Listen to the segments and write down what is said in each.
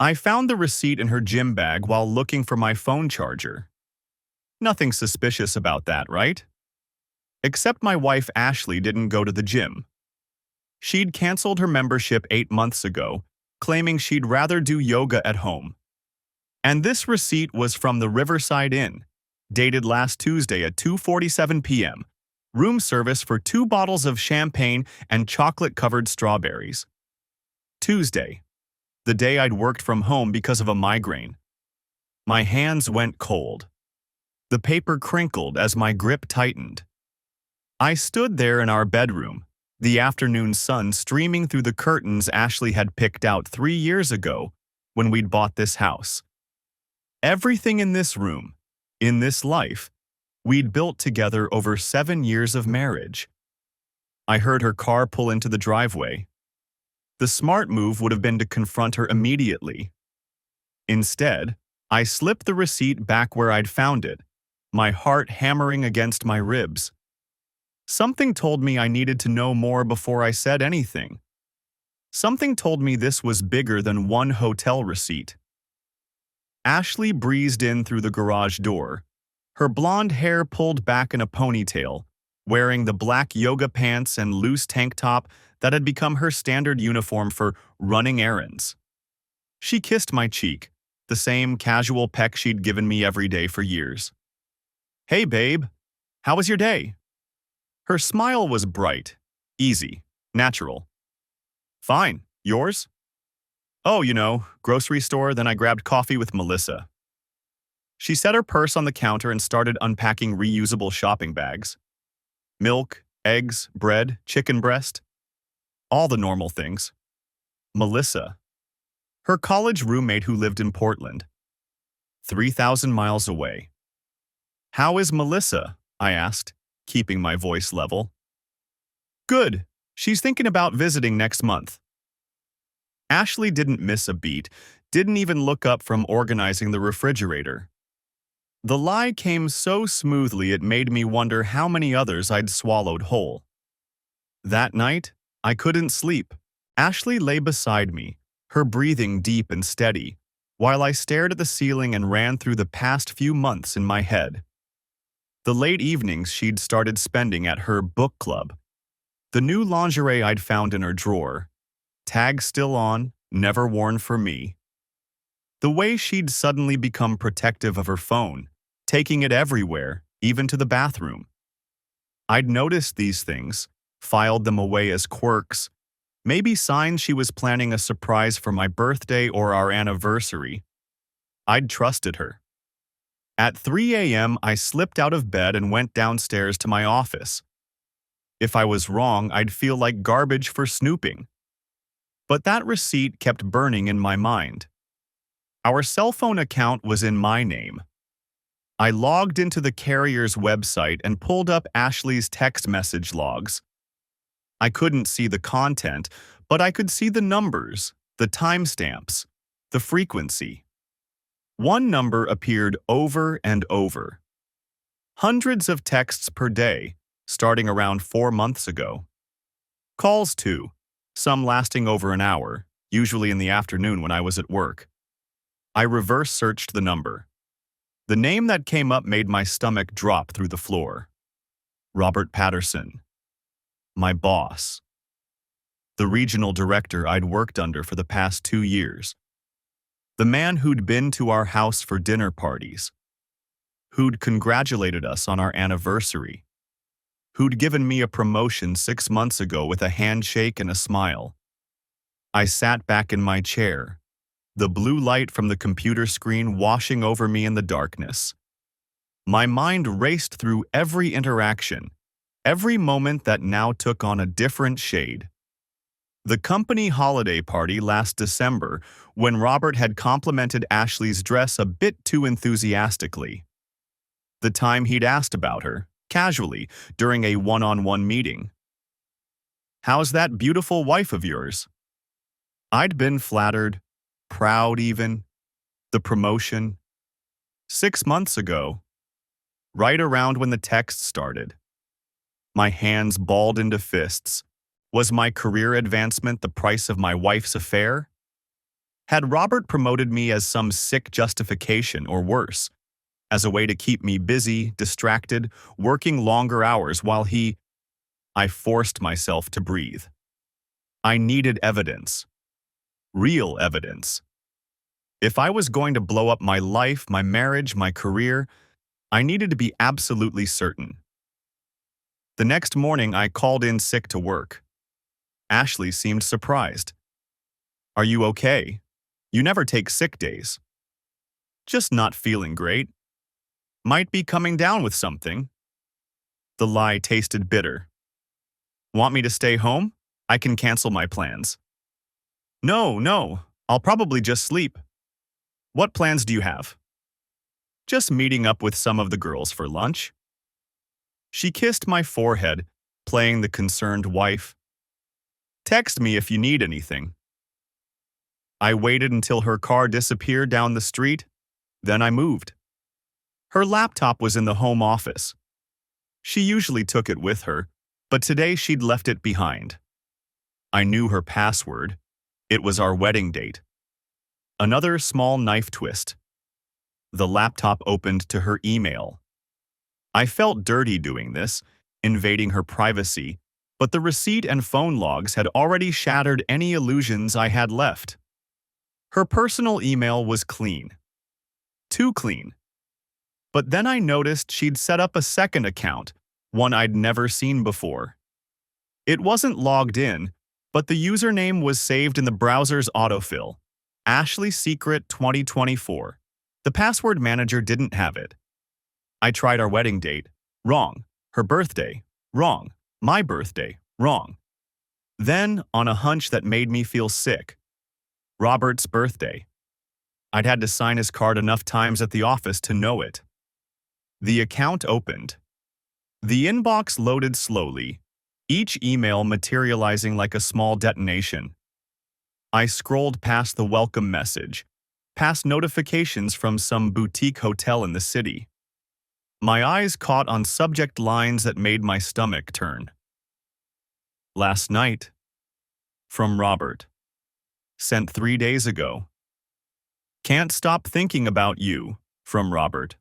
I found the receipt in her gym bag while looking for my phone charger. Nothing suspicious about that, right? Except my wife Ashley didn't go to the gym. She'd canceled her membership 8 months ago, claiming she'd rather do yoga at home. And this receipt was from the Riverside Inn, dated last Tuesday at 2:47 p.m. Room service for 2 bottles of champagne and chocolate-covered strawberries. Tuesday, the day I'd worked from home because of a migraine. My hands went cold. The paper crinkled as my grip tightened. I stood there in our bedroom, the afternoon sun streaming through the curtains Ashley had picked out 3 years ago when we'd bought this house. Everything in this room, in this life, we'd built together over 7 years of marriage. I heard her car pull into the driveway. The smart move would have been to confront her immediately. Instead, I slipped the receipt back where I'd found it, my heart hammering against my ribs. Something told me I needed to know more before I said anything. Something told me this was bigger than one hotel receipt. Ashley breezed in through the garage door, her blonde hair pulled back in a ponytail, wearing the black yoga pants and loose tank top that had become her standard uniform for running errands. She kissed my cheek, the same casual peck she'd given me every day for years. "Hey, babe. How was your day?" Her smile was bright, easy, natural. "Fine. Yours?" "Oh, grocery store, then I grabbed coffee with Melissa." She set her purse on the counter and started unpacking reusable shopping bags. Milk, eggs, bread, chicken breast. All the normal things. Melissa. Her college roommate who lived in Portland. 3,000 miles away. "How is Melissa?" I asked, keeping my voice level. "Good. She's thinking about visiting next month." Ashley didn't miss a beat, didn't even look up from organizing the refrigerator. The lie came so smoothly it made me wonder how many others I'd swallowed whole. That night, I couldn't sleep. Ashley lay beside me, her breathing deep and steady, while I stared at the ceiling and ran through the past few months in my head. The late evenings she'd started spending at her book club. The new lingerie I'd found in her drawer. Tag still on, never worn for me. The way she'd suddenly become protective of her phone, taking it everywhere, even to the bathroom. I'd noticed these things, filed them away as quirks, maybe signs she was planning a surprise for my birthday or our anniversary. I'd trusted her. At 3 a.m., I slipped out of bed and went downstairs to my office. If I was wrong, I'd feel like garbage for snooping. But that receipt kept burning in my mind. Our cell phone account was in my name. I logged into the carrier's website and pulled up Ashley's text message logs. I couldn't see the content, but I could see the numbers, the timestamps, the frequency. One number appeared over and over. Hundreds of texts per day, starting around 4 months ago. Calls too, some lasting over an hour, usually in the afternoon when I was at work. I reverse searched the number. The name that came up made my stomach drop through the floor. Robert Patterson. My boss. The regional director I'd worked under for the past 2 years. The man who'd been to our house for dinner parties. Who'd congratulated us on our anniversary. Who'd given me a promotion 6 months ago with a handshake and a smile. I sat back in my chair, the blue light from the computer screen washing over me in the darkness. My mind raced through every interaction, every moment that now took on a different shade. The company holiday party last December, when Robert had complimented Ashley's dress a bit too enthusiastically. The time he'd asked about her, casually, during a one-on-one meeting. "How's that beautiful wife of yours?" I'd been flattered, proud even. The promotion. 6 months ago, right around when the text started. My hands balled into fists. Was my career advancement the price of my wife's affair? Had Robert promoted me as some sick justification or worse, as a way to keep me busy, distracted, working longer hours while I forced myself to breathe. I needed evidence. Real evidence. If I was going to blow up my life, my marriage, my career, I needed to be absolutely certain. The next morning, I called in sick to work. Ashley seemed surprised. "Are you okay? You never take sick days." "Just not feeling great. Might be coming down with something." The lie tasted bitter. "Want me to stay home? I can cancel my plans." No, I'll probably just sleep." "What plans do you have?" "Just meeting up with some of the girls for lunch." She kissed my forehead, playing the concerned wife. "Text me if you need anything." I waited until her car disappeared down the street, then I moved. Her laptop was in the home office. She usually took it with her, but today she'd left it behind. I knew her password. It was our wedding date. Another small knife twist. The laptop opened to her email. I felt dirty doing this, invading her privacy, but the receipt and phone logs had already shattered any illusions I had left. Her personal email was clean. Too clean. But then I noticed she'd set up a second account, one I'd never seen before. It wasn't logged in, but the username was saved in the browser's autofill. Ashley Secret 2024. The password manager didn't have it. I tried our wedding date. Wrong. Her birthday. Wrong. My birthday. Wrong. Then, on a hunch that made me feel sick, Robert's birthday. I'd had to sign his card enough times at the office to know it. The account opened. The inbox loaded slowly, each email materializing like a small detonation. I scrolled past the welcome message, past notifications from some boutique hotel in the city. My eyes caught on subject lines that made my stomach turn. "Last night. From Robert. Sent 3 days ago. Can't stop thinking about you. From Robert.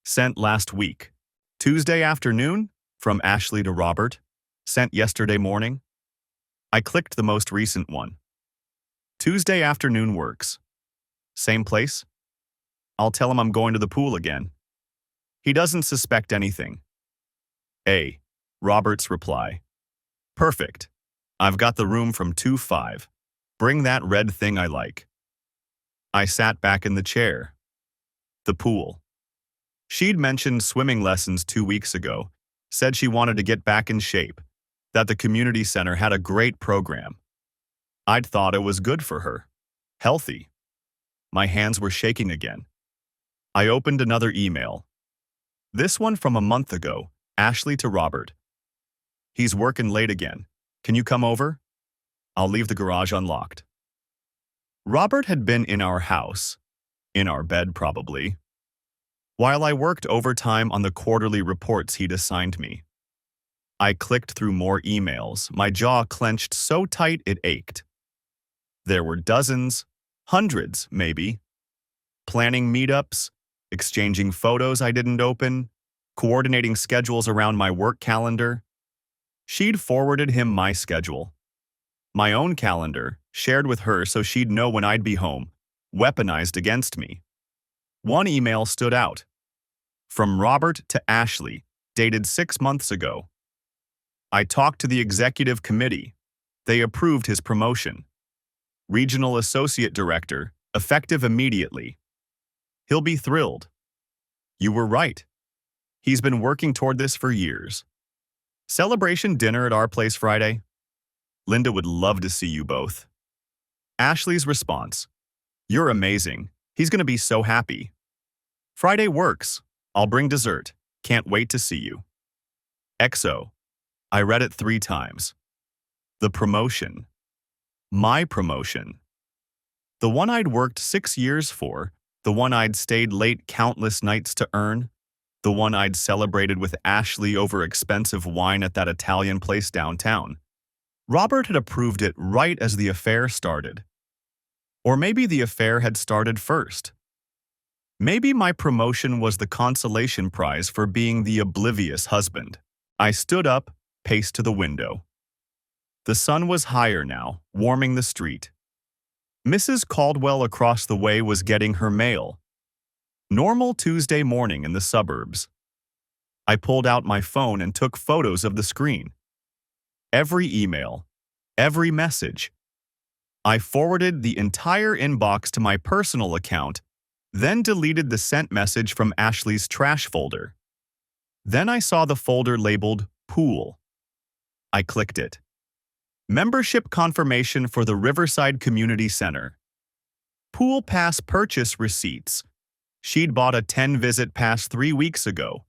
Sent last week. Tuesday afternoon. From Ashley to Robert. Sent yesterday morning." I clicked the most recent one. "Tuesday afternoon works. Same place? I'll tell him I'm going to the pool again. He doesn't suspect anything." A. Robert's reply. "Perfect. I've got the room from 2-5. Bring that red thing I like." I sat back in the chair. The pool. She'd mentioned swimming lessons 2 weeks ago, said she wanted to get back in shape, that the community center had a great program. I'd thought it was good for her. Healthy. My hands were shaking again. I opened another email. This one from a month ago, Ashley to Robert. "He's working late again. Can you come over? I'll leave the garage unlocked." Robert had been in our house, in our bed probably, while I worked overtime on the quarterly reports he'd assigned me. I clicked through more emails, my jaw clenched so tight it ached. There were dozens, hundreds maybe, planning meetups, exchanging photos I didn't open, coordinating schedules around my work calendar. She'd forwarded him my schedule. My own calendar, shared with her so she'd know when I'd be home, weaponized against me. One email stood out. From Robert to Ashley, dated 6 months ago. "I talked to the executive committee. They approved his promotion. Regional Associate Director, effective immediately. He'll be thrilled. You were right. He's been working toward this for years. Celebration dinner at our place Friday. Linda would love to see you both." Ashley's response. "You're amazing. He's going to be so happy. Friday works. I'll bring dessert. Can't wait to see you." XO. I read it 3 times. The promotion. My promotion. The one I'd worked 6 years for, the one I'd stayed late countless nights to earn, the one I'd celebrated with Ashley over expensive wine at that Italian place downtown. Robert had approved it right as the affair started. Or maybe the affair had started first. Maybe my promotion was the consolation prize for being the oblivious husband. I stood up, paced to the window. The sun was higher now, warming the street. Mrs. Caldwell across the way was getting her mail. Normal Tuesday morning in the suburbs. I pulled out my phone and took photos of the screen. Every email, every message. I forwarded the entire inbox to my personal account, then deleted the sent message from Ashley's trash folder. Then I saw the folder labeled Pool. I clicked it. Membership confirmation for the Riverside Community Center. Pool pass purchase receipts. She'd bought a 10-visit pass 3 weeks ago.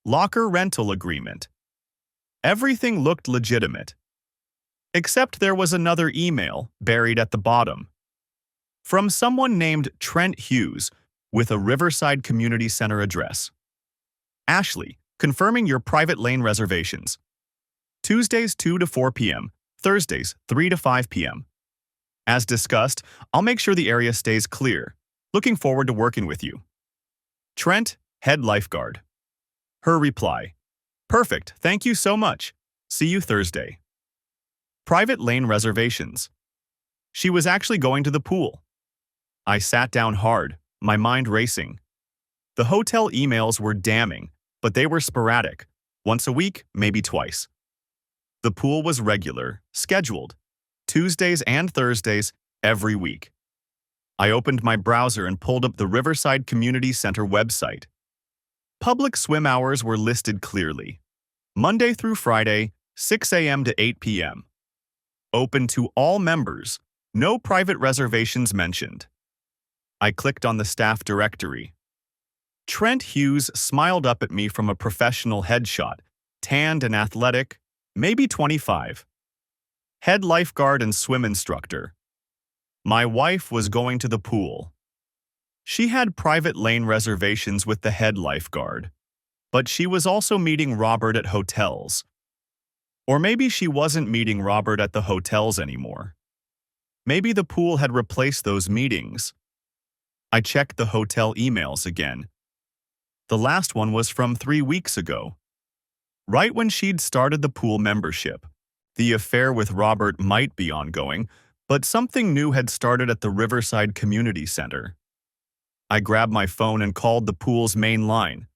Locker rental agreement. Everything looked legitimate. Except there was another email buried at the bottom. From someone named Trent Hughes with a Riverside Community Center address. Ashley, confirming your private lane reservations. Tuesdays 2 to 4 p.m., Thursdays 3 to 5 p.m. As discussed, I'll make sure the area stays clear. Looking forward to working with you. Trent, head lifeguard. Her reply. Perfect, thank you so much. See you Thursday. Private lane reservations. She was actually going to the pool. I sat down hard, my mind racing. The hotel emails were damning, but they were sporadic. Once a week, maybe twice. The pool was regular, scheduled. Tuesdays and Thursdays, every week. I opened my browser and pulled up the Riverside Community Center website. Public swim hours were listed clearly. Monday through Friday, 6 a.m. to 8 p.m. Open to all members, no private reservations mentioned. I clicked on the staff directory. Trent Hughes smiled up at me from a professional headshot, tanned and athletic, maybe 25. Head lifeguard and swim instructor. My wife was going to the pool. She had private lane reservations with the head lifeguard, but she was also meeting Robert at hotels. Or maybe she wasn't meeting Robert at the hotels anymore. Maybe the pool had replaced those meetings. I checked the hotel emails again. The last one was from 3 weeks ago. Right when she'd started the pool membership. The affair with Robert might be ongoing, but something new had started at the Riverside Community Center. I grabbed my phone and called the pool's main line.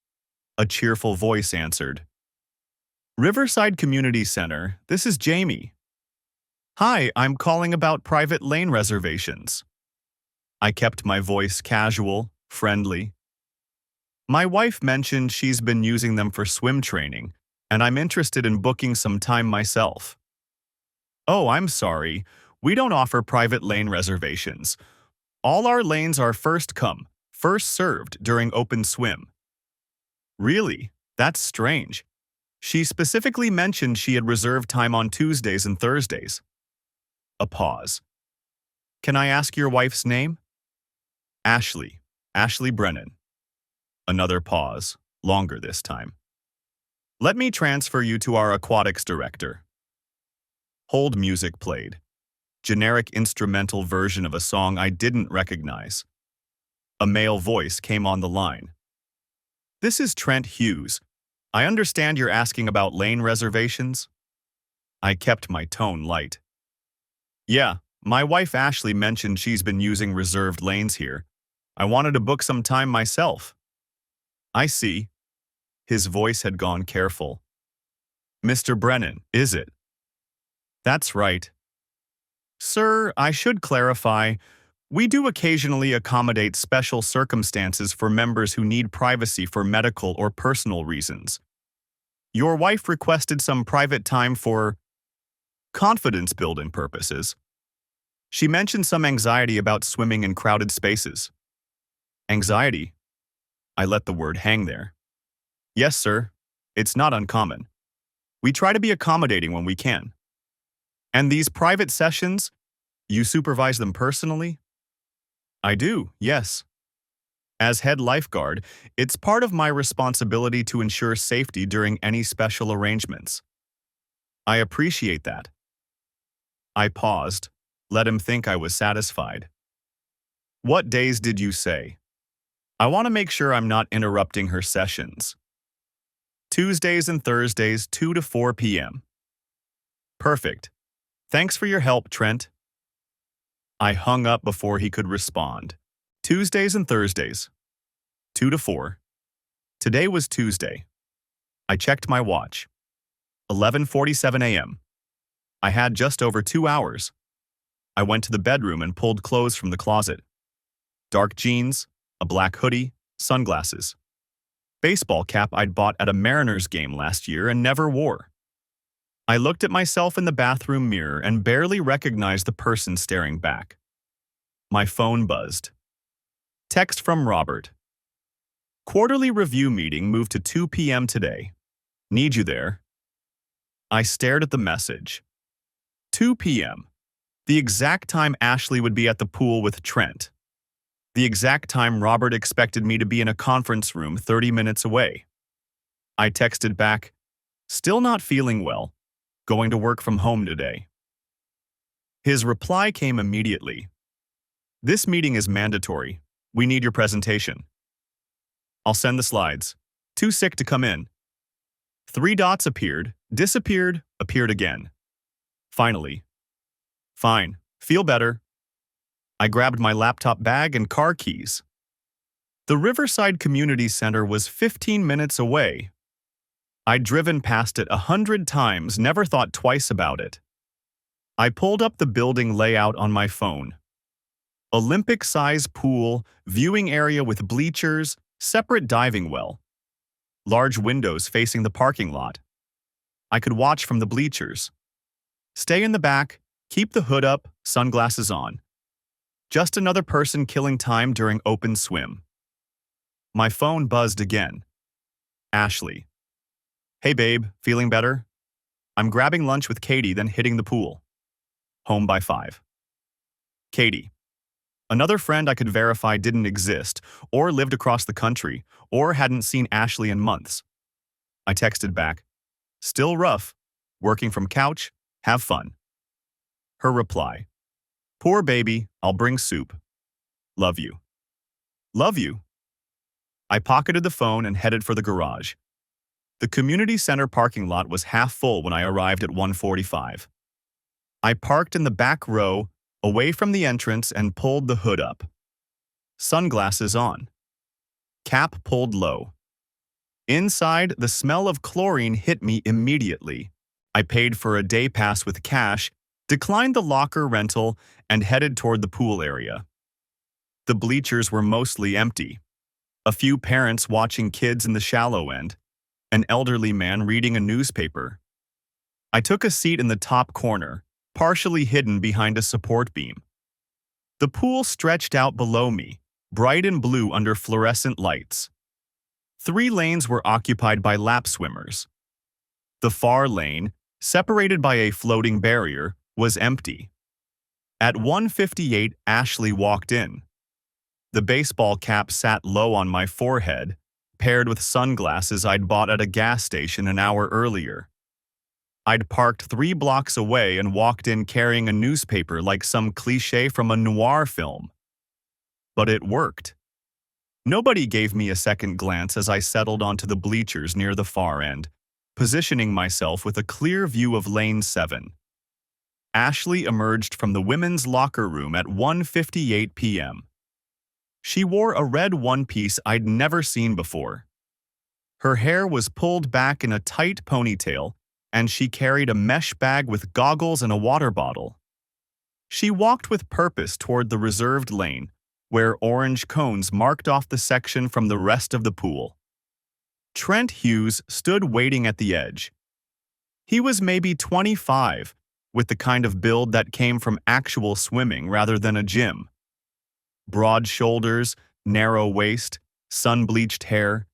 A cheerful voice answered. Riverside Community Center, this is Jamie. Hi, I'm calling about private lane reservations. I kept my voice casual, friendly. My wife mentioned she's been using them for swim training, and I'm interested in booking some time myself. Oh, I'm sorry. We don't offer private lane reservations. All our lanes are first come, first served during open swim. Really? That's strange. She specifically mentioned she had reserved time on Tuesdays and Thursdays. A pause. Can I ask your wife's name? Ashley. Ashley Brennan. Another pause, longer this time. Let me transfer you to our aquatics director. Hold music played. Generic instrumental version of a song I didn't recognize. A male voice came on the line. This is Trent Hughes. I understand you're asking about lane reservations? I kept my tone light. Yeah, my wife Ashley mentioned she's been using reserved lanes here. I wanted to book some time myself. I see. His voice had gone careful. Mr. Brennan, is it? That's right. Sir, I should clarify, we do occasionally accommodate special circumstances for members who need privacy for medical or personal reasons. Your wife requested some private time for confidence-building purposes. She mentioned some anxiety about swimming in crowded spaces. Anxiety? I let the word hang there. Yes, sir. It's not uncommon. We try to be accommodating when we can. And these private sessions, you supervise them personally? I do, yes. As head lifeguard, it's part of my responsibility to ensure safety during any special arrangements. I appreciate that. I paused, let him think I was satisfied. What days did you say? I want to make sure I'm not interrupting her sessions. Tuesdays and Thursdays, 2 to 4 p.m. Perfect. Thanks for your help, Trent. I hung up before he could respond. Tuesdays and Thursdays, 2 to 4. Today was Tuesday. I checked my watch. 11:47 a.m. I had just over 2 hours. I went to the bedroom and pulled clothes from the closet. Dark jeans, a black hoodie, sunglasses. Baseball cap I'd bought at a Mariners game last year and never wore. I looked at myself in the bathroom mirror and barely recognized the person staring back. My phone buzzed. Text from Robert. Quarterly review meeting moved to 2 p.m. today. Need you there. I stared at the message. 2 p.m. The exact time Ashley would be at the pool with Trent. The exact time Robert expected me to be in a conference room 30 minutes away. I texted back, still not feeling well, going to work from home today. His reply came immediately. This meeting is mandatory. We need your presentation. I'll send the slides. Too sick to come in. 3 dots appeared, disappeared, appeared again. Finally. Fine. Feel better. I grabbed my laptop bag and car keys. The Riverside Community Center was 15 minutes away. I'd driven past it 100 times, never thought twice about it. I pulled up the building layout on my phone. Olympic-size pool, viewing area with bleachers, separate diving well. Large windows facing the parking lot. I could watch from the bleachers. Stay in the back, keep the hood up, sunglasses on. Just another person killing time during open swim. My phone buzzed again. Ashley. Hey babe, feeling better? I'm grabbing lunch with Katie, then hitting the pool. Home by 5. Katie. Another friend I could verify didn't exist, or lived across the country, or hadn't seen Ashley in months. I texted back. Still rough. Working from couch. Have fun. Her reply. Poor baby, I'll bring soup. Love you. Love you. I pocketed the phone and headed for the garage. The community center parking lot was half full when I arrived at 1:45. I parked in the back row, away from the entrance, and pulled the hood up. Sunglasses on. Cap pulled low. Inside, the smell of chlorine hit me immediately. I paid for a day pass with cash, declined the locker rental, and headed toward the pool area. The bleachers were mostly empty. A few parents watching kids in the shallow end. An elderly man reading a newspaper. I took a seat in the top corner, partially hidden behind a support beam. The pool stretched out below me, bright and blue under fluorescent lights. 3 lanes were occupied by lap swimmers. The far lane, separated by a floating barrier, was empty. At 1:58, Ashley walked in. The baseball cap sat low on my forehead, paired with sunglasses I'd bought at a gas station an hour earlier. I'd parked 3 blocks away and walked in carrying a newspaper like some cliché from a noir film. But it worked. Nobody gave me a second glance as I settled onto the bleachers near the far end, positioning myself with a clear view of Lane 7. Ashley emerged from the women's locker room at 1:58 p.m. She wore a red one-piece I'd never seen before. Her hair was pulled back in a tight ponytail, and she carried a mesh bag with goggles and a water bottle. She walked with purpose toward the reserved lane, where orange cones marked off the section from the rest of the pool. Trent Hughes stood waiting at the edge. He was maybe 25, with the kind of build that came from actual swimming rather than a gym. Broad shoulders, narrow waist, sun-bleached hair.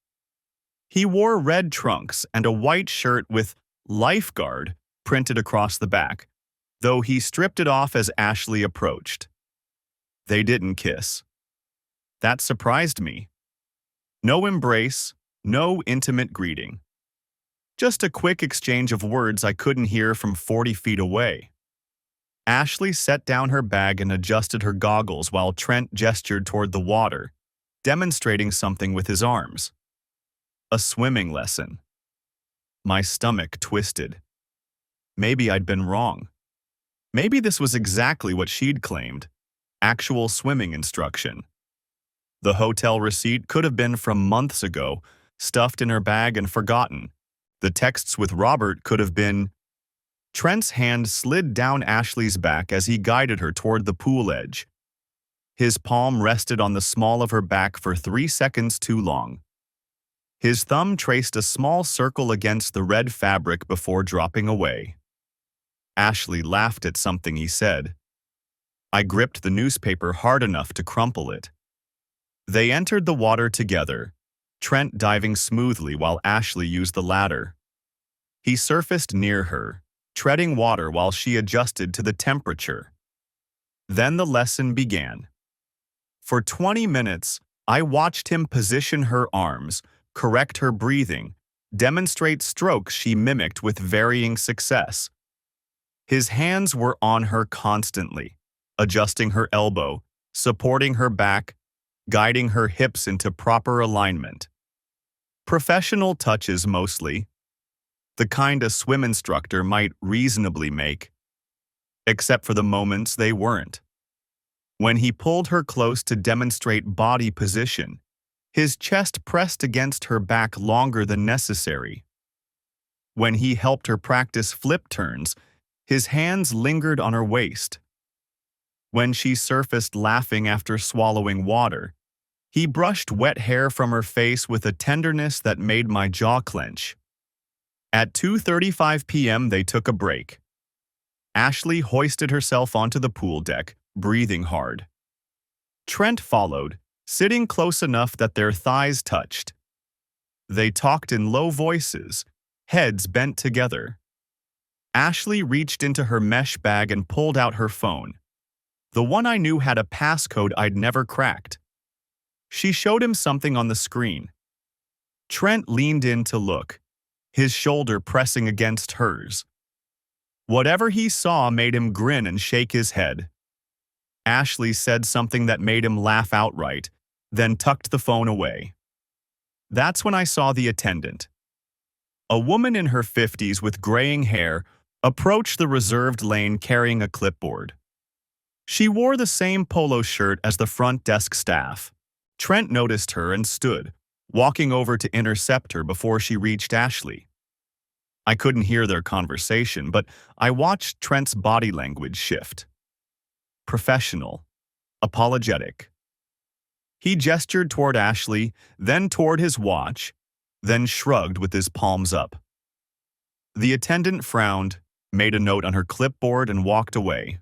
He wore red trunks and a white shirt with "Lifeguard" printed across the back, though he stripped it off as Ashley approached. They didn't kiss. That surprised me. No embrace, no intimate greeting. Just a quick exchange of words I couldn't hear from 40 feet away. Ashley set down her bag and adjusted her goggles while Trent gestured toward the water, demonstrating something with his arms. A swimming lesson. My stomach twisted. Maybe I'd been wrong. Maybe this was exactly what she'd claimed. Actual swimming instruction. The hotel receipt could have been from months ago, stuffed in her bag and forgotten. The texts with Robert could have been. Trent's hand slid down Ashley's back as he guided her toward the pool edge. His palm rested on the small of her back for 3 seconds too long. His thumb traced a small circle against the red fabric before dropping away. Ashley laughed at something he said. I gripped the newspaper hard enough to crumple it. They entered the water together, Trent diving smoothly while Ashley used the ladder. He surfaced near her, treading water while she adjusted to the temperature. Then the lesson began. For 20 minutes, I watched him position her arms, correct her breathing, demonstrate strokes she mimicked with varying success. His hands were on her constantly, adjusting her elbow, supporting her back, guiding her hips into proper alignment. Professional touches mostly, the kind a swim instructor might reasonably make, except for the moments they weren't. When he pulled her close to demonstrate body position, his chest pressed against her back longer than necessary. When he helped her practice flip turns, his hands lingered on her waist. When she surfaced laughing after swallowing water, he brushed wet hair from her face with a tenderness that made my jaw clench. At 2:35 p.m. they took a break. Ashley hoisted herself onto the pool deck, breathing hard. Trent followed, sitting close enough that their thighs touched. They talked in low voices, heads bent together. Ashley reached into her mesh bag and pulled out her phone. The one I knew had a passcode I'd never cracked. She showed him something on the screen. Trent leaned in to look, his shoulder pressing against hers. Whatever he saw made him grin and shake his head. Ashley said something that made him laugh outright, then tucked the phone away. That's when I saw the attendant. A woman in her 50s with graying hair approached the reserved lane carrying a clipboard. She wore the same polo shirt as the front desk staff. Trent noticed her and stood, walking over to intercept her before she reached Ashley. I couldn't hear their conversation, but I watched Trent's body language shift. Professional, apologetic. He gestured toward Ashley, then toward his watch, then shrugged with his palms up. The attendant frowned, made a note on her clipboard, and walked away.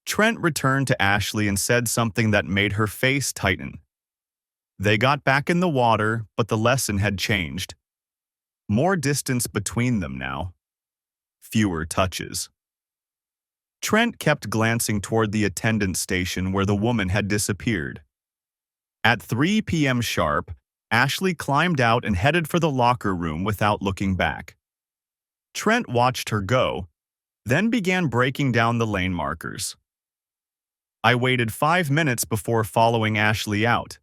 Trent returned to Ashley and said something that made her face tighten. They got back in the water, but the lesson had changed. More distance between them now. Fewer touches. Trent kept glancing toward the attendant station where the woman had disappeared. At 3 p.m. sharp, Ashley climbed out and headed for the locker room without looking back. Trent watched her go, then began breaking down the lane markers. I waited 5 minutes before following Ashley out.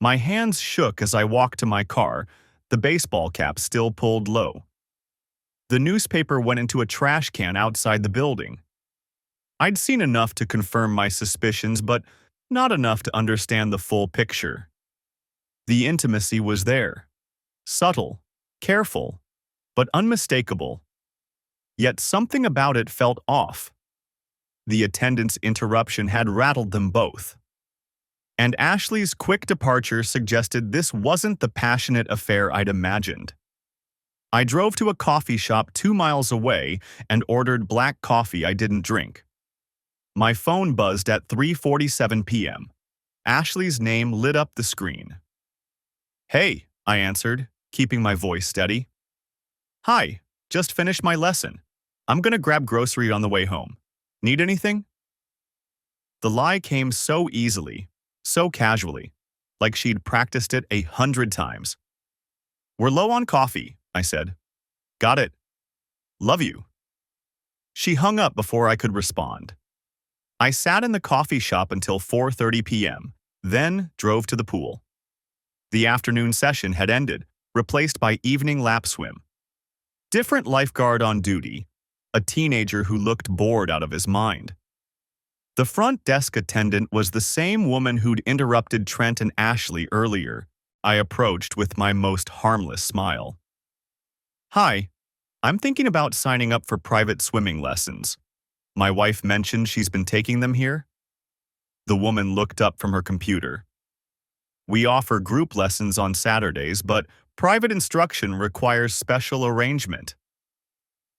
My hands shook as I walked to my car, the baseball cap still pulled low. The newspaper went into a trash can outside the building. I'd seen enough to confirm my suspicions, but not enough to understand the full picture. The intimacy was there. Subtle, careful, but unmistakable. Yet something about it felt off. The attendant's interruption had rattled them both. And Ashley's quick departure suggested this wasn't the passionate affair I'd imagined. I drove to a coffee shop 2 miles away and ordered black coffee I didn't drink. My phone buzzed at 3:47 p.m. Ashley's name lit up the screen. "Hey," I answered, keeping my voice steady. "Hi, just finished my lesson. I'm gonna grab grocery on the way home. Need anything?" The lie came so easily, so casually, like she'd practiced it 100 times. "We're low on coffee," I said. "Got it. Love you." She hung up before I could respond. I sat in the coffee shop until 4:30 p.m., then drove to the pool. The afternoon session had ended, replaced by evening lap swim. Different lifeguard on duty, a teenager who looked bored out of his mind. The front desk attendant was the same woman who'd interrupted Trent and Ashley earlier. I approached with my most harmless smile. "Hi, I'm thinking about signing up for private swimming lessons. My wife mentioned she's been taking them here." The woman looked up from her computer. "We offer group lessons on Saturdays, but private instruction requires special arrangement."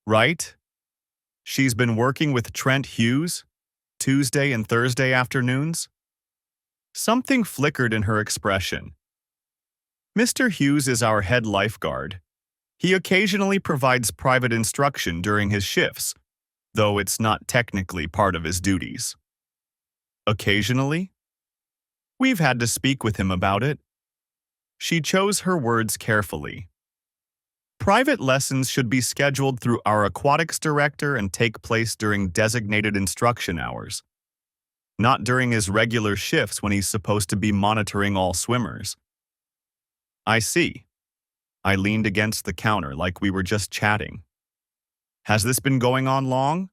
"Right? She's been working with Trent Hughes, Tuesday and Thursday afternoons?" Something flickered in her expression. "Mr. Hughes is our head lifeguard. He occasionally provides private instruction during his shifts, though it's not technically part of his duties." "Occasionally?" "We've had to speak with him about it." She chose her words carefully. "Private lessons should be scheduled through our aquatics director and take place during designated instruction hours, not during his regular shifts when he's supposed to be monitoring all swimmers." "I see." I leaned against the counter like we were just chatting. "Has this been going on long?"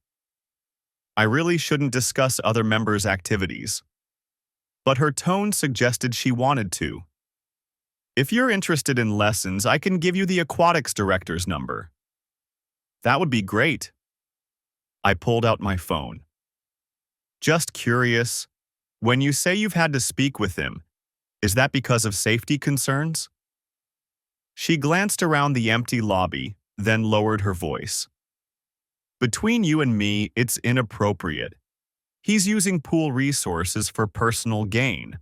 I really shouldn't discuss other members' activities, but her tone suggested she wanted to. "If you're interested in lessons, I can give you the aquatics director's number." "That would be great." I pulled out my phone. "Just curious, when you say you've had to speak with him, is that because of safety concerns?" She glanced around the empty lobby, then lowered her voice. "Between you and me, it's inappropriate. He's using pool resources for personal gain.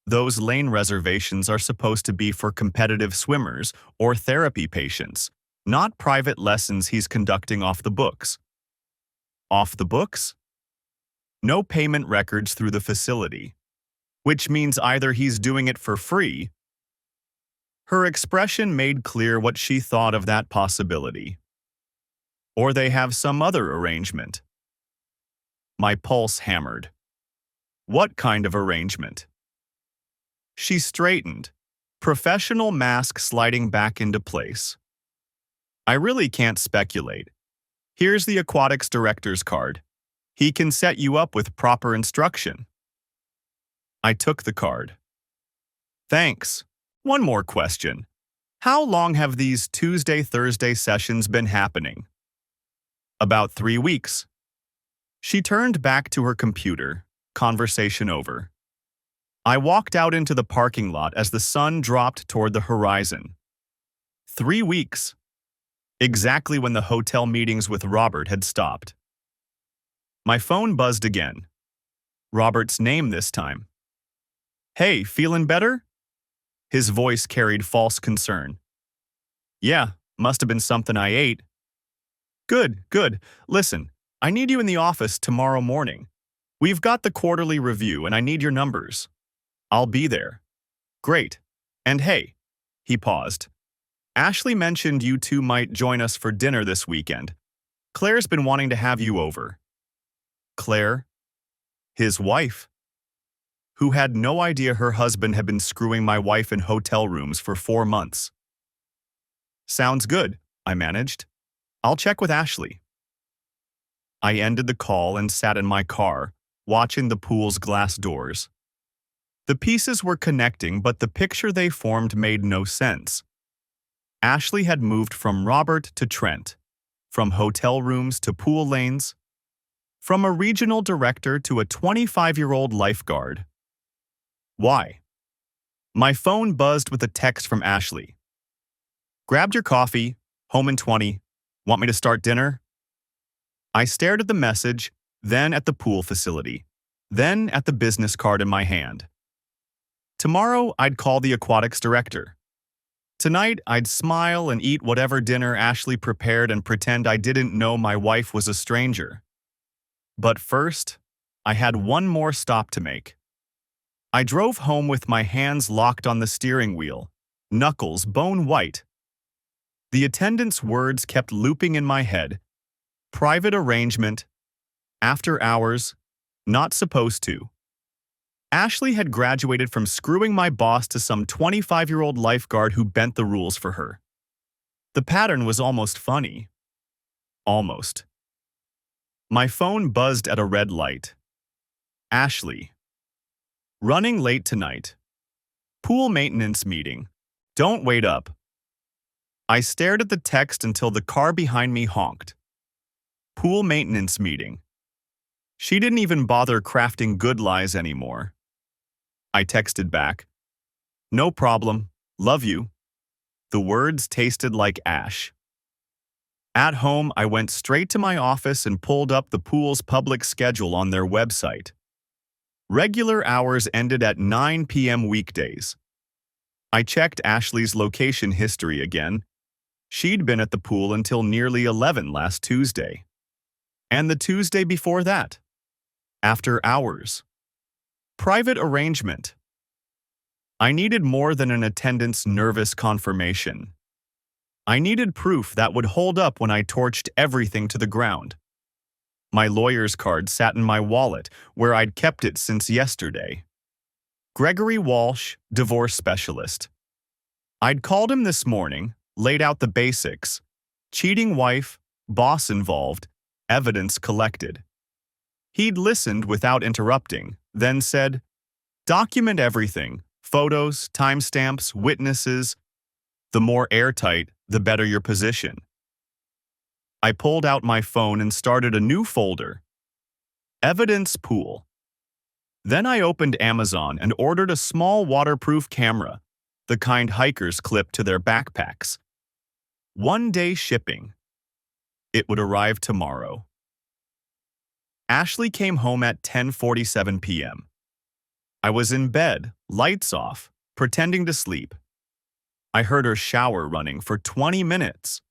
Those lane reservations are supposed to be for competitive swimmers or therapy patients, not private lessons he's conducting off the books." "Off the books?" "No payment records through the facility, which means either he's doing it for free." Her expression made clear what she thought of that possibility. "Or they have some other arrangement." My pulse hammered. "What kind of arrangement?" She straightened, professional mask sliding back into place. "I really can't speculate. Here's the aquatics director's card. He can set you up with proper instruction." I took the card. "Thanks. One more question. How long have these Tuesday-Thursday sessions been happening?" "About 3 weeks." She turned back to her computer, conversation over. I walked out into the parking lot as the sun dropped toward the horizon. 3 weeks. Exactly when the hotel meetings with Robert had stopped. My phone buzzed again. Robert's name this time. "Hey, feeling better?" His voice carried false concern. "Yeah, must have been something I ate." "Good, good. Listen, I need you in the office tomorrow morning. We've got the quarterly review and I need your numbers." "I'll be there." "Great. And hey," he paused. "Ashley mentioned you two might join us for dinner this weekend. Claire's been wanting to have you over." Claire? His wife? Who had no idea her husband had been screwing my wife in hotel rooms for 4 months. "Sounds good," I managed. "I'll check with Ashley." I ended the call and sat in my car, watching the pool's glass doors. The pieces were connecting, but the picture they formed made no sense. Ashley had moved from Robert to Trent, from hotel rooms to pool lanes, from a regional director to a 25-year-old lifeguard. Why? My phone buzzed with a text from Ashley. "Grabbed your coffee, home in 20. Want me to start dinner?" I stared at the message, then at the pool facility, then at the business card in my hand. Tomorrow, I'd call the aquatics director. Tonight, I'd smile and eat whatever dinner Ashley prepared and pretend I didn't know my wife was a stranger. But first, I had one more stop to make. I drove home with my hands locked on the steering wheel, knuckles bone white. The attendant's words kept looping in my head. Private arrangement. After hours. Not supposed to. Ashley had graduated from screwing my boss to some 25-year-old lifeguard who bent the rules for her. The pattern was almost funny. Almost. My phone buzzed at a red light. Ashley. Running late tonight. Pool maintenance meeting. Don't wait up. I stared at the text until the car behind me honked. Pool maintenance meeting. She didn't even bother crafting good lies anymore. I texted back. No problem. Love you. The words tasted like ash. At home, I went straight to my office and pulled up the pool's public schedule on their website. Regular hours ended at 9 p.m. weekdays. I checked Ashley's location history again. She'd been at the pool until nearly 11 last Tuesday. And the Tuesday before that. After hours. Private arrangement. I needed more than an attendant's nervous confirmation. I needed proof that would hold up when I torched everything to the ground. My lawyer's card sat in my wallet, where I'd kept it since yesterday. Gregory Walsh, divorce specialist. I'd called him this morning, laid out the basics. Cheating wife, boss involved, evidence collected. He'd listened without interrupting, then said, document everything, photos, timestamps, witnesses. The more airtight, the better your position. I pulled out my phone and started a new folder. Evidence pool. Then I opened Amazon and ordered a small waterproof camera, the kind hikers clip to their backpacks. 1-day shipping. It would arrive tomorrow. Ashley came home at 10:47 p.m. I was in bed, lights off, pretending to sleep. I heard her shower running for 20 minutes.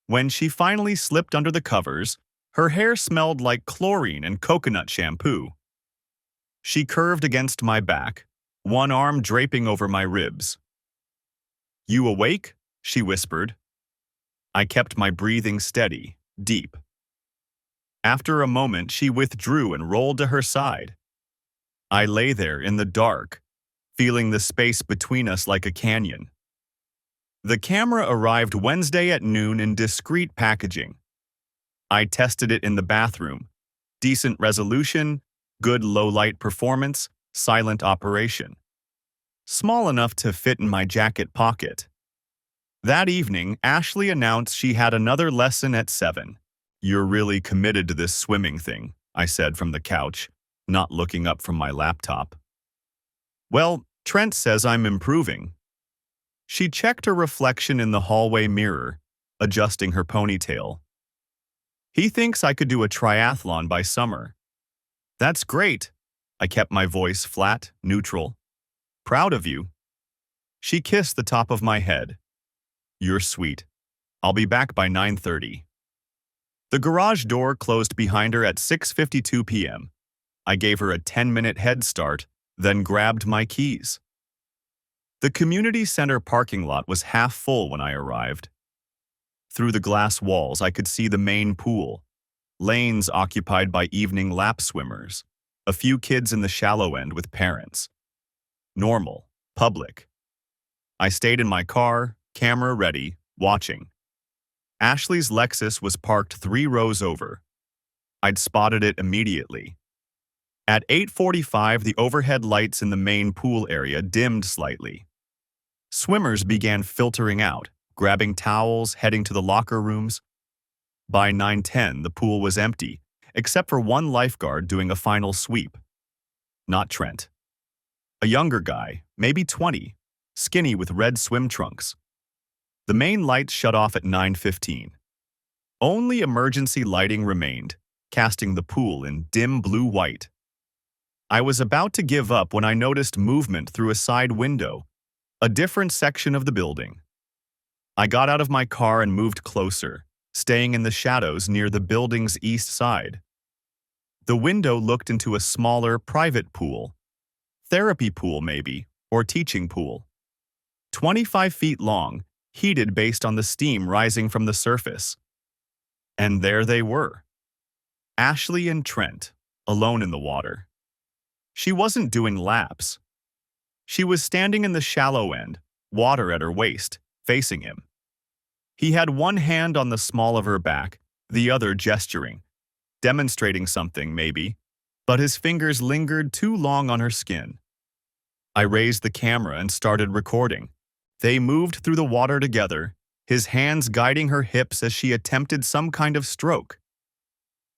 When she finally slipped under the covers, her hair smelled like chlorine and coconut shampoo. She curved against my back, one arm draping over my ribs. You awake? She whispered. I kept my breathing steady, deep. After a moment, she withdrew and rolled to her side. I lay there in the dark, feeling the space between us like a canyon. The camera arrived Wednesday at noon in discreet packaging. I tested it in the bathroom. Decent resolution, good low-light performance, silent operation. Small enough to fit in my jacket pocket. That evening, Ashley announced she had another lesson at 7. You're really committed to this swimming thing, I said from the couch, not looking up from my laptop. Well, Trent says I'm improving. She checked her reflection in the hallway mirror, adjusting her ponytail. He thinks I could do a triathlon by summer. That's great. I kept my voice flat, neutral. Proud of you. She kissed the top of my head. You're sweet. I'll be back by 9:30. The garage door closed behind her at 6:52 p.m. I gave her a 10-minute head start, then grabbed my keys. The community center parking lot was half full when I arrived. Through the glass walls, I could see the main pool, lanes occupied by evening lap swimmers, a few kids in the shallow end with parents. Normal, public. I stayed in my car, camera ready, watching. Ashley's Lexus was parked 3 rows over. I'd spotted it immediately. At 8:45, the overhead lights in the main pool area dimmed slightly. Swimmers began filtering out, grabbing towels, heading to the locker rooms. By 9:10, the pool was empty, except for one lifeguard doing a final sweep. Not Trent. A younger guy, maybe 20, skinny with red swim trunks. The main lights shut off at 9:15. Only emergency lighting remained, casting the pool in dim blue-white. I was about to give up when I noticed movement through a side window, a different section of the building. I got out of my car and moved closer, staying in the shadows near the building's east side. The window looked into a smaller, private pool. Therapy pool, maybe, or teaching pool. 25 feet long, heated based on the steam rising from the surface. And there they were, Ashley and Trent, alone in the water. She wasn't doing laps. She was standing in the shallow end, water at her waist, facing him. He had one hand on the small of her back, the other gesturing, demonstrating something, maybe, but his fingers lingered too long on her skin. I raised the camera and started recording. They moved through the water together, his hands guiding her hips as she attempted some kind of stroke.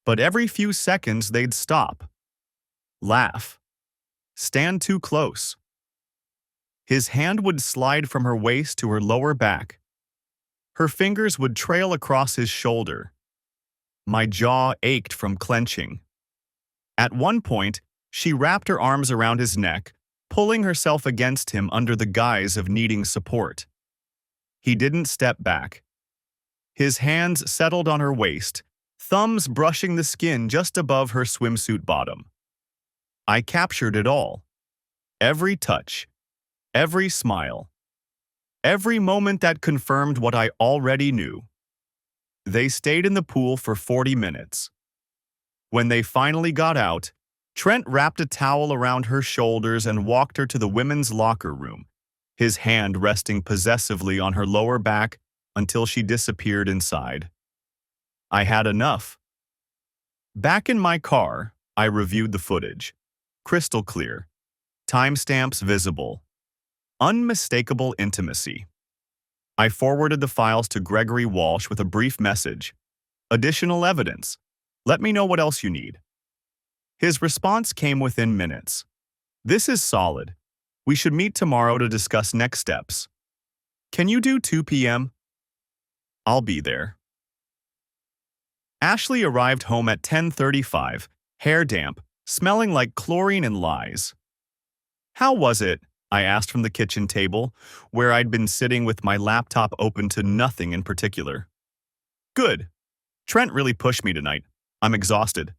But every few seconds they'd stop, laugh, stand too close. His hand would slide from her waist to her lower back. Her fingers would trail across his shoulder. My jaw ached from clenching. At one point, she wrapped her arms around his neck, pulling herself against him under the guise of needing support. He didn't step back. His hands settled on her waist, thumbs brushing the skin just above her swimsuit bottom. I captured it all. Every touch, every smile, every moment that confirmed what I already knew. They stayed in the pool for 40 minutes. When they finally got out, Trent wrapped a towel around her shoulders and walked her to the women's locker room, his hand resting possessively on her lower back until she disappeared inside. I had enough. Back in my car, I reviewed the footage. Crystal clear. Timestamps visible. Unmistakable intimacy. I forwarded the files to Gregory Walsh with a brief message. Additional evidence. Let me know what else you need. His response came within minutes. This is solid. We should meet tomorrow to discuss next steps. Can you do 2 p.m.? I'll be there. Ashley arrived home at 10:35, hair damp, smelling like chlorine and lies. How was it? I asked from the kitchen table, where I'd been sitting with my laptop open to nothing in particular. Good. Trent really pushed me tonight. I'm exhausted.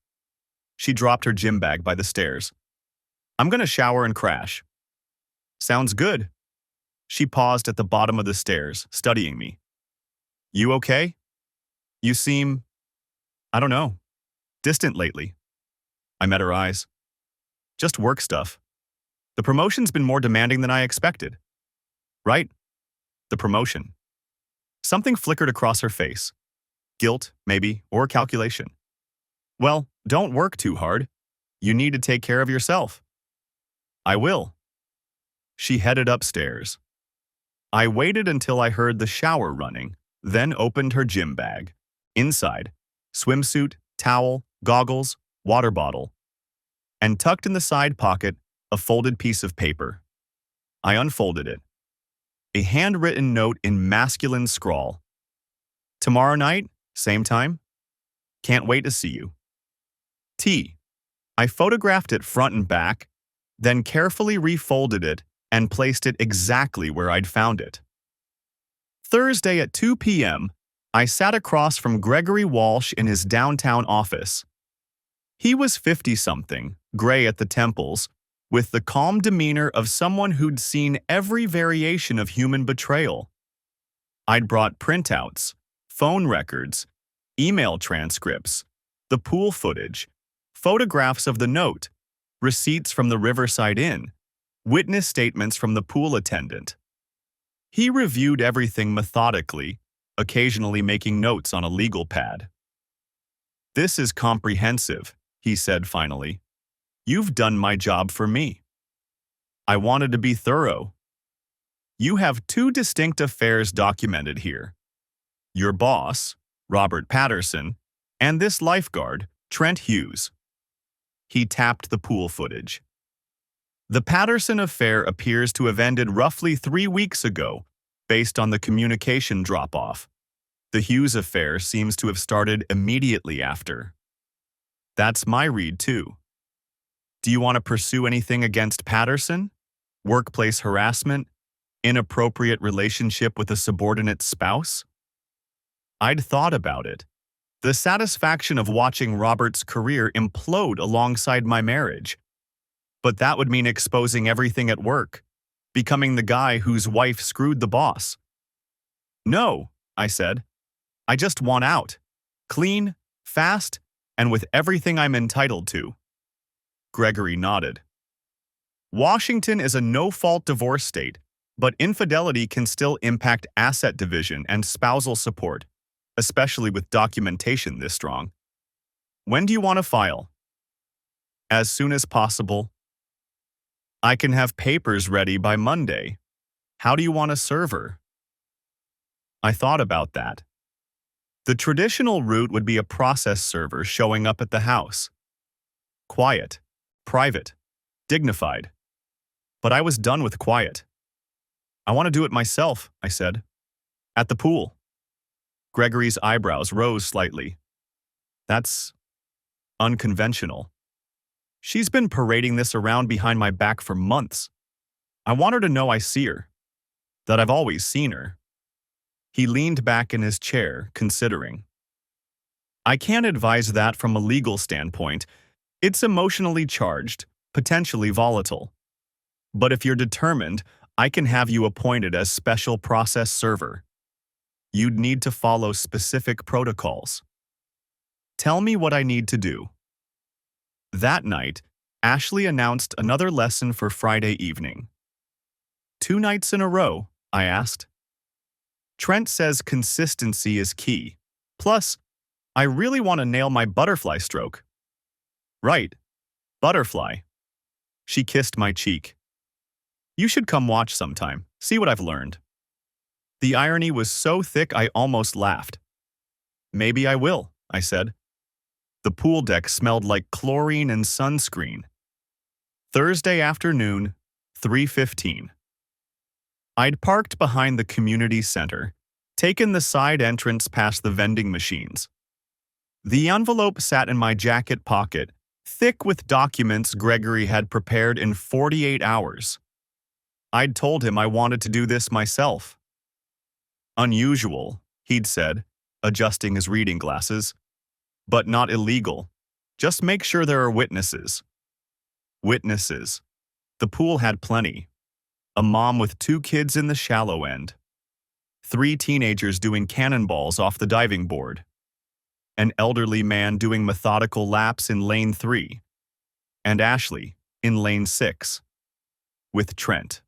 She dropped her gym bag by the stairs. I'm gonna shower and crash. Sounds good. She paused at the bottom of the stairs, studying me. You okay? You seem, I don't know, distant lately. I met her eyes. Just work stuff. The promotion's been more demanding than I expected. Right? The promotion. Something flickered across her face. Guilt, maybe, or calculation. Well, don't work too hard. You need to take care of yourself. I will. She headed upstairs. I waited until I heard the shower running, then opened her gym bag. Inside, swimsuit, towel, goggles, water bottle. And tucked in the side pocket, a folded piece of paper. I unfolded it. A handwritten note in masculine scrawl. Tomorrow night, same time. Can't wait to see you. T. I photographed it front and back, then carefully refolded it and placed it exactly where I'd found it. Thursday at 2 p.m., I sat across from Gregory Walsh in his downtown office. He was 50-something, gray at the temples, with the calm demeanor of someone who'd seen every variation of human betrayal. I'd brought printouts, phone records, email transcripts, the pool footage, photographs of the note, receipts from the Riverside Inn, witness statements from the pool attendant. He reviewed everything methodically, occasionally making notes on a legal pad. This is comprehensive, he said finally. You've done my job for me. I wanted to be thorough. You have 2 distinct affairs documented here. Your boss, Robert Patterson, and this lifeguard, Trent Hughes. He tapped the pool footage. The Patterson affair appears to have ended roughly 3 weeks ago, based on the communication drop-off. The Hughes affair seems to have started immediately after. That's my read, too. Do you want to pursue anything against Patterson? Workplace harassment? Inappropriate relationship with a subordinate spouse? I'd thought about it. The satisfaction of watching Robert's career implode alongside my marriage. But that would mean exposing everything at work, becoming the guy whose wife screwed the boss. No, I said. I just want out. Clean, fast, and with everything I'm entitled to. Gregory nodded. Washington is a no-fault divorce state, but infidelity can still impact asset division and spousal support, especially with documentation this strong. When do you want to file? As soon as possible. I can have papers ready by Monday. How do you want a server? I thought about that. The traditional route would be a process server showing up at the house. Quiet, private, dignified. But I was done with quiet. I want to do it myself, I said. At the pool. Gregory's eyebrows rose slightly. That's unconventional. She's been parading this around behind my back for months. I want her to know I see her, that I've always seen her. He leaned back in his chair, considering. I can't advise that from a legal standpoint. It's emotionally charged, potentially volatile. But if you're determined, I can have you appointed as special process server. You'd need to follow specific protocols. Tell me what I need to do. That night, Ashley announced another lesson for Friday evening. 2 nights in a row, I asked. Trent says consistency is key. Plus, I really want to nail my butterfly stroke. Right, butterfly. She kissed my cheek. You should come watch sometime, see what I've learned. The irony was so thick I almost laughed. Maybe I will, I said. The pool deck smelled like chlorine and sunscreen. Thursday afternoon, 3:15. I'd parked behind the community center, taken the side entrance past the vending machines. The envelope sat in my jacket pocket, thick with documents Gregory had prepared in 48 hours. I'd told him I wanted to do this myself. Unusual, he'd said, adjusting his reading glasses. But not illegal. Just make sure there are witnesses. Witnesses. The pool had plenty. A mom with 2 kids in the shallow end. 3 teenagers doing cannonballs off the diving board. An elderly man doing methodical laps in lane 3. And Ashley in lane 6. With Trent.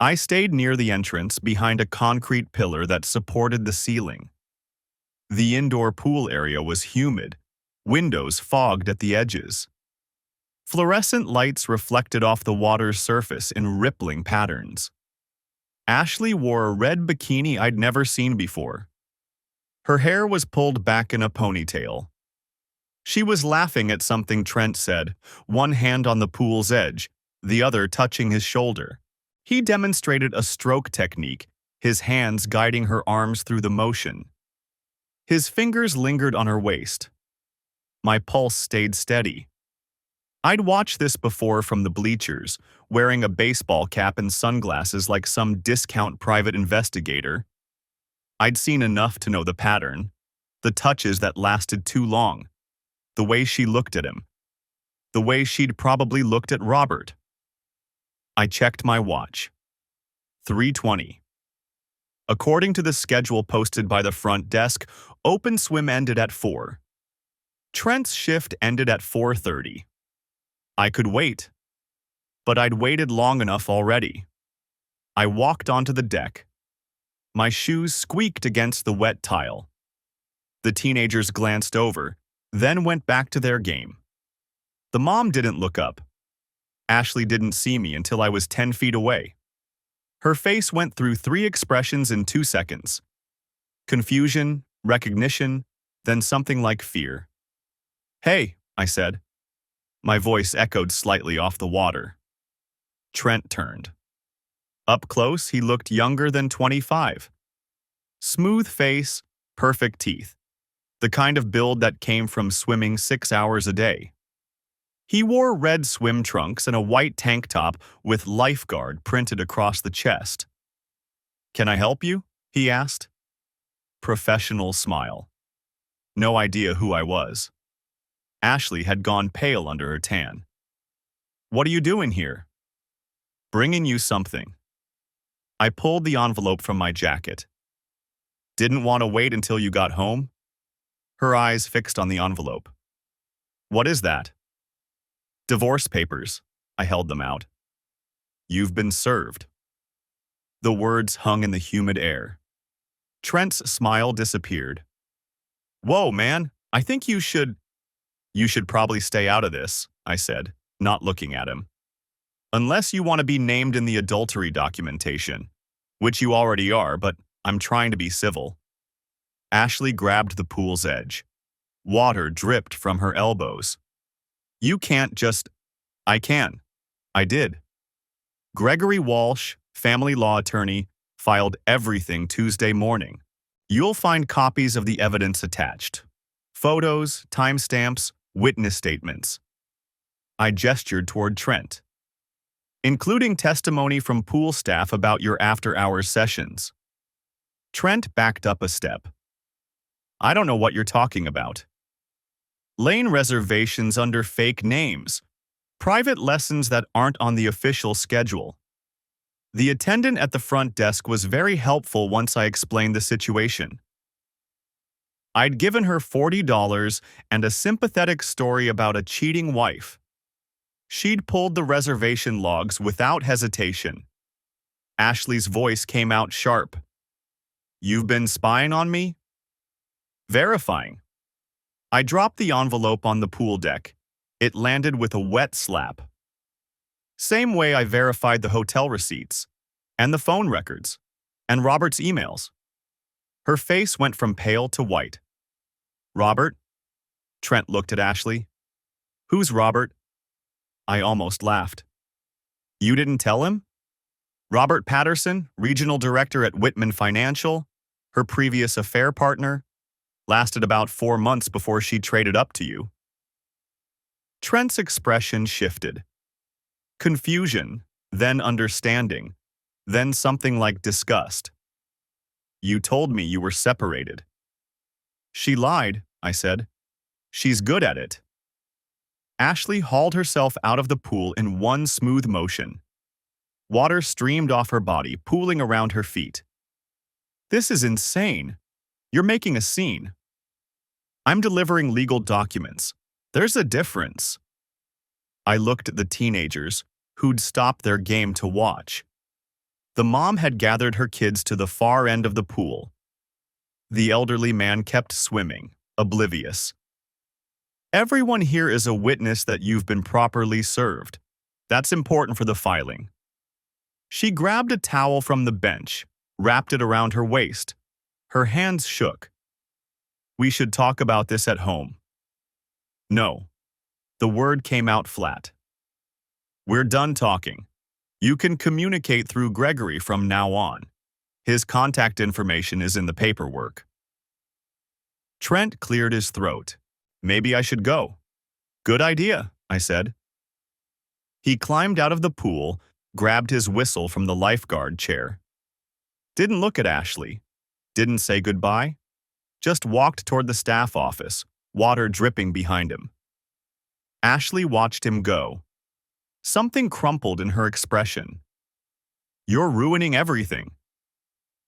I stayed near the entrance behind a concrete pillar that supported the ceiling. The indoor pool area was humid, windows fogged at the edges. Fluorescent lights reflected off the water's surface in rippling patterns. Ashley wore a red bikini I'd never seen before. Her hair was pulled back in a ponytail. She was laughing at something Trent said, one hand on the pool's edge, the other touching his shoulder. He demonstrated a stroke technique, his hands guiding her arms through the motion. His fingers lingered on her waist. My pulse stayed steady. I'd watched this before from the bleachers, wearing a baseball cap and sunglasses like some discount private investigator. I'd seen enough to know the pattern, the touches that lasted too long, the way she looked at him, the way she'd probably looked at Robert. I checked my watch. 3:20. According to the schedule posted by the front desk, open swim ended at 4. Trent's shift ended at 4:30. I could wait. But I'd waited long enough already. I walked onto the deck. My shoes squeaked against the wet tile. The teenagers glanced over, then went back to their game. The mom didn't look up. Ashley didn't see me until I was 10 feet away. Her face went through 3 expressions in 2 seconds. Confusion, recognition, then something like fear. "Hey," I said. My voice echoed slightly off the water. Trent turned. Up close, he looked younger than 25. Smooth face, perfect teeth. The kind of build that came from swimming 6 hours a day. He wore red swim trunks and a white tank top with lifeguard printed across the chest. "Can I help you?" he asked. Professional smile. No idea who I was. Ashley had gone pale under her tan. "What are you doing here?" "Bringing you something." I pulled the envelope from my jacket. "Didn't want to wait until you got home?" her eyes fixed on the envelope. What is that? Divorce papers. I held them out. You've been served. The words hung in the humid air. Trent's smile disappeared. Whoa, man, I think you should probably stay out of this, I said, not looking at him. Unless you want to be named in the adultery documentation, which you already are, but I'm trying to be civil. Ashley grabbed the pool's edge. Water dripped from her elbows. You can't just... I can. I did. Gregory Walsh, family law attorney, filed everything Tuesday morning. You'll find copies of the evidence attached. Photos, timestamps, witness statements. I gestured toward Trent. Including testimony from pool staff about your after-hours sessions. Trent backed up a step. I don't know what you're talking about. Lane reservations under fake names. Private lessons that aren't on the official schedule. The attendant at the front desk was very helpful once I explained the situation. I'd given her $40 and a sympathetic story about a cheating wife. She'd pulled the reservation logs without hesitation. Ashley's voice came out sharp. You've been spying on me? Verifying. I dropped the envelope on the pool deck. It landed with a wet slap. Same way I verified the hotel receipts, and the phone records, and Robert's emails. Her face went from pale to white. Robert? Trent looked at Ashley. Who's Robert? I almost laughed. You didn't tell him? Robert Patterson, regional director at Whitman Financial, her previous affair partner, lasted about 4 months before she traded up to you. Trent's expression shifted. Confusion, then understanding, then something like disgust. You told me you were separated. She lied, I said. She's good at it. Ashley hauled herself out of the pool in one smooth motion. Water streamed off her body, pooling around her feet. This is insane. You're making a scene. I'm delivering legal documents. There's a difference. I looked at the teenagers, who'd stopped their game to watch. The mom had gathered her kids to the far end of the pool. The elderly man kept swimming, oblivious. Everyone here is a witness that you've been properly served. That's important for the filing. She grabbed a towel from the bench, wrapped it around her waist. Her hands shook. We should talk about this at home. No. The word came out flat. We're done talking. You can communicate through Gregory from now on. His contact information is in the paperwork. Trent cleared his throat. Maybe I should go. Good idea, I said. He climbed out of the pool, grabbed his whistle from the lifeguard chair. Didn't look at Ashley. Didn't say goodbye. Just walked toward the staff office, water dripping behind him. Ashley watched him go. Something crumpled in her expression. You're ruining everything.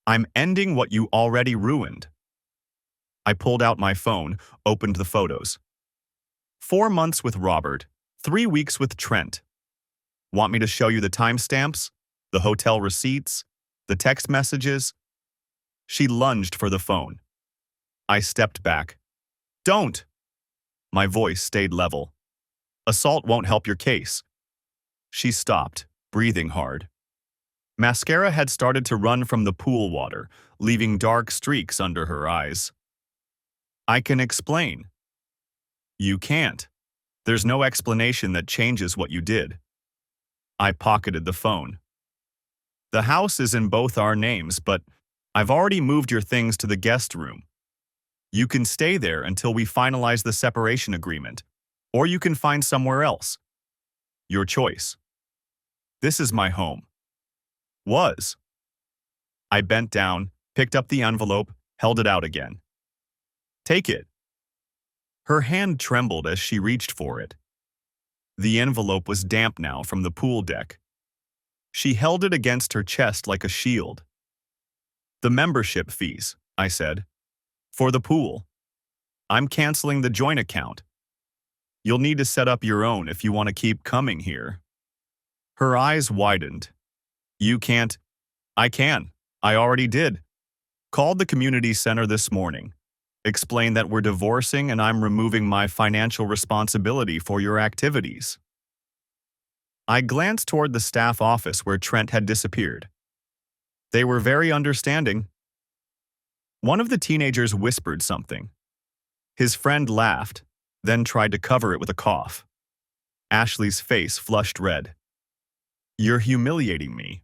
I'm ending what you already ruined. I pulled out my phone, opened the photos. 4 months with Robert, 3 weeks with Trent. Want me to show you the timestamps, the hotel receipts, the text messages? She lunged for the phone. I stepped back. Don't! My voice stayed level. Assault won't help your case. She stopped, breathing hard. Mascara had started to run from the pool water, leaving dark streaks under her eyes. I can explain. You can't. There's no explanation that changes what you did. I pocketed the phone. The house is in both our names, but I've already moved your things to the guest room. You can stay there until we finalize the separation agreement, or you can find somewhere else. Your choice. This is my home. Was. I bent down, picked up the envelope, held it out again. Take it. Her hand trembled as she reached for it. The envelope was damp now from the pool deck. She held it against her chest like a shield. The membership fees, I said. For the pool. I'm canceling the joint account. You'll need to set up your own if you want to keep coming here. Her eyes widened. You can't. I can. I already did. Called the community center this morning. Explained that we're divorcing and I'm removing my financial responsibility for your activities. I glanced toward the staff office where Trent had disappeared. They were very understanding. One of the teenagers whispered something. His friend laughed, then tried to cover it with a cough. Ashley's face flushed red. You're humiliating me.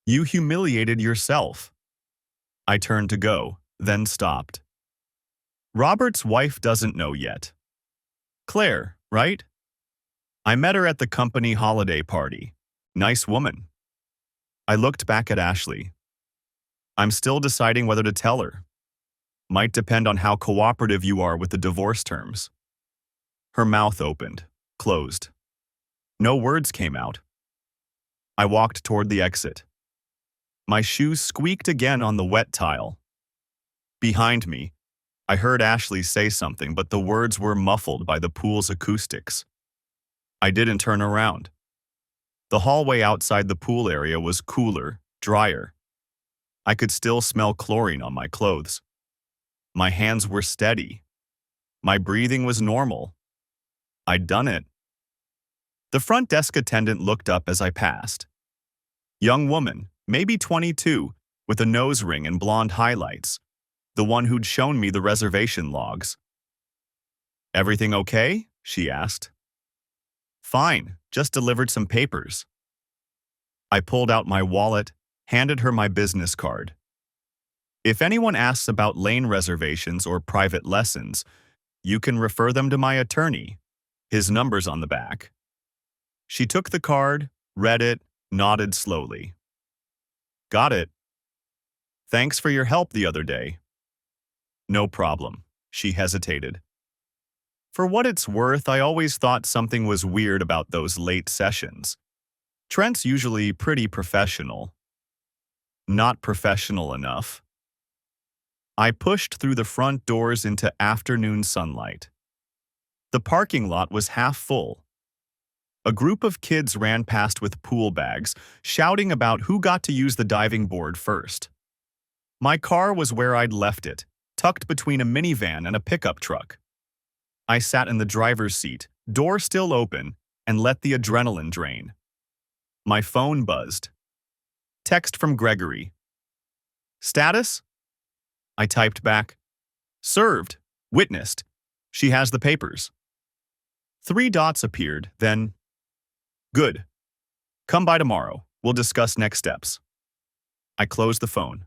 You humiliated yourself. I turned to go, then stopped. Robert's wife doesn't know yet. Claire, right? I met her at the company holiday party. Nice woman. I looked back at Ashley. I'm still deciding whether to tell her. Might depend on how cooperative you are with the divorce terms. Her mouth opened, closed. No words came out. I walked toward the exit. My shoes squeaked again on the wet tile. Behind me, I heard Ashley say something, but the words were muffled by the pool's acoustics. I didn't turn around. The hallway outside the pool area was cooler, drier. I could still smell chlorine on my clothes. My hands were steady. My breathing was normal. I'd done it. The front desk attendant looked up as I passed. Young woman, maybe 22, with a nose ring and blonde highlights, the one who'd shown me the reservation logs. Everything okay? She asked. Fine, just delivered some papers. I pulled out my wallet, handed her my business card. If anyone asks about lane reservations or private lessons, you can refer them to my attorney. His number's on the back. She took the card, read it, nodded slowly. Got it. Thanks for your help the other day. No problem. She hesitated. For what it's worth, I always thought something was weird about those late sessions. Trent's usually pretty professional. Not professional enough. I pushed through the front doors into afternoon sunlight. The parking lot was half full. A group of kids ran past with pool bags, shouting about who got to use the diving board first. My car was where I'd left it, tucked between a minivan and a pickup truck. I sat in the driver's seat, door still open, and let the adrenaline drain. My phone buzzed. Text from Gregory. Status? I typed back. Served. Witnessed. She has the papers. 3 dots appeared, then... Good. Come by tomorrow. We'll discuss next steps. I closed the phone.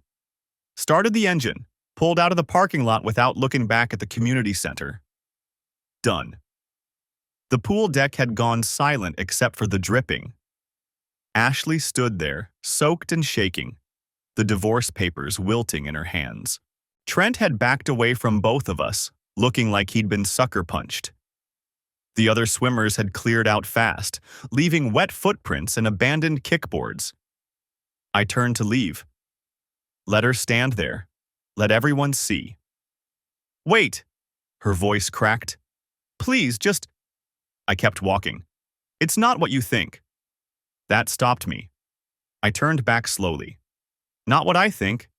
Started the engine. Pulled out of the parking lot without looking back at the community center. Done. The pool deck had gone silent except for the dripping. Ashley stood there, soaked and shaking, the divorce papers wilting in her hands. Trent had backed away from both of us, looking like he'd been sucker punched. The other swimmers had cleared out fast, leaving wet footprints and abandoned kickboards. I turned to leave. Let her stand there. Let everyone see. Wait! Her voice cracked. Please, just... I kept walking. It's not what you think. That stopped me. I turned back slowly. Not what I think.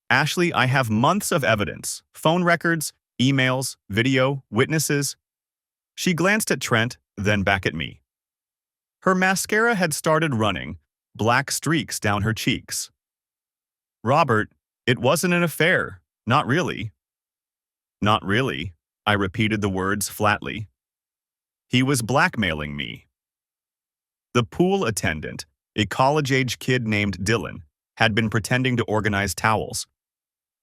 Ashley, I have months of evidence. Phone records, emails, video, witnesses. She glanced at Trent, then back at me. Her mascara had started running, black streaks down her cheeks. Robert, it wasn't an affair. Not really. Not really. I repeated the words flatly. He was blackmailing me. The pool attendant, a college-age kid named Dylan, had been pretending to organize towels.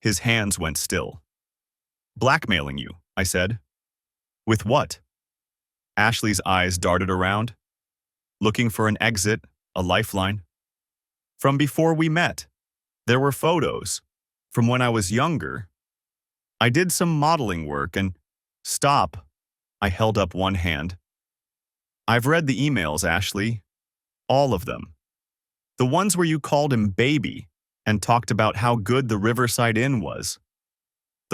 His hands went still. Blackmailing you, I said. With what? Ashley's eyes darted around, looking for an exit, a lifeline. From before we met. There were photos. From when I was younger. I did some modeling work and... Stop. I held up one hand. I've read the emails, Ashley. All of them. The ones where you called him baby and talked about how good the Riverside Inn was.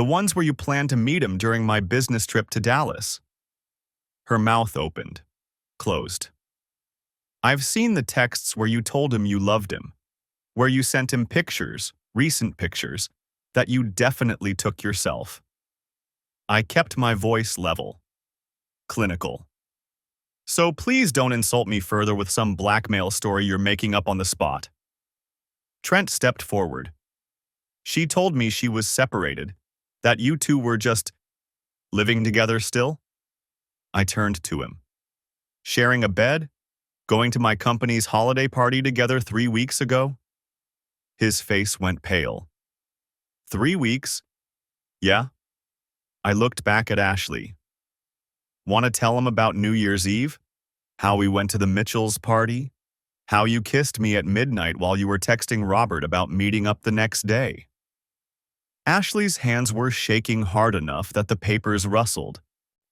The ones where you planned to meet him during my business trip to Dallas. Her mouth opened, closed. I've seen the texts where you told him you loved him, where you sent him pictures, recent pictures, that you definitely took yourself. I kept my voice level, clinical. So please don't insult me further with some blackmail story you're making up on the spot. Trent stepped forward. She told me she was separated, that you two were just living together still. I turned to him. Sharing a bed? Going to my company's holiday party together 3 weeks ago? His face went pale. 3 weeks? Yeah? I looked back at Ashley. Want to tell him about New Year's Eve? How we went to the Mitchells' party? How you kissed me at midnight while you were texting Robert about meeting up the next day? Ashley's hands were shaking hard enough that the papers rustled.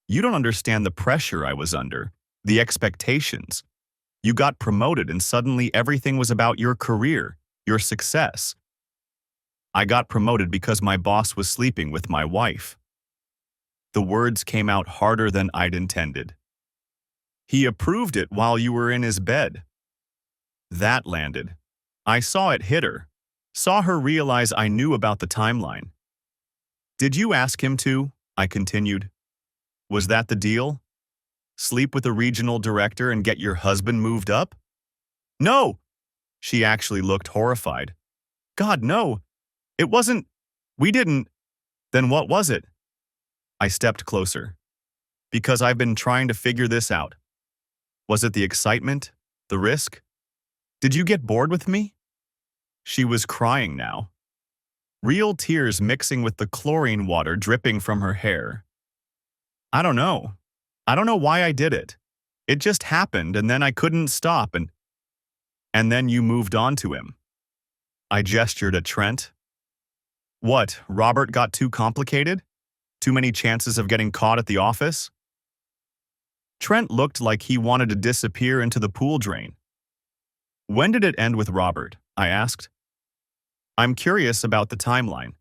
You don't understand the pressure I was under, the expectations. You got promoted and suddenly everything was about your career, your success. I got promoted because my boss was sleeping with my wife. The words came out harder than I'd intended. He approved it while you were in his bed. That landed. I saw it hit her. Saw her realize I knew about the timeline. Did you ask him to? I continued. Was that the deal? Sleep with a regional director and get your husband moved up? No! She actually looked horrified. God, no! It wasn't. We didn't. Then what was it? I stepped closer. Because I've been trying to figure this out. Was it the excitement? The risk? Did you get bored with me? She was crying now. Real tears mixing with the chlorine water dripping from her hair. I don't know. I don't know why I did it. It just happened and then I couldn't stop and then you moved on to him. I gestured at Trent. What, Robert got too complicated? Too many chances of getting caught at the office? Trent looked like he wanted to disappear into the pool drain. When did it end with Robert? I asked. I'm curious about the timeline.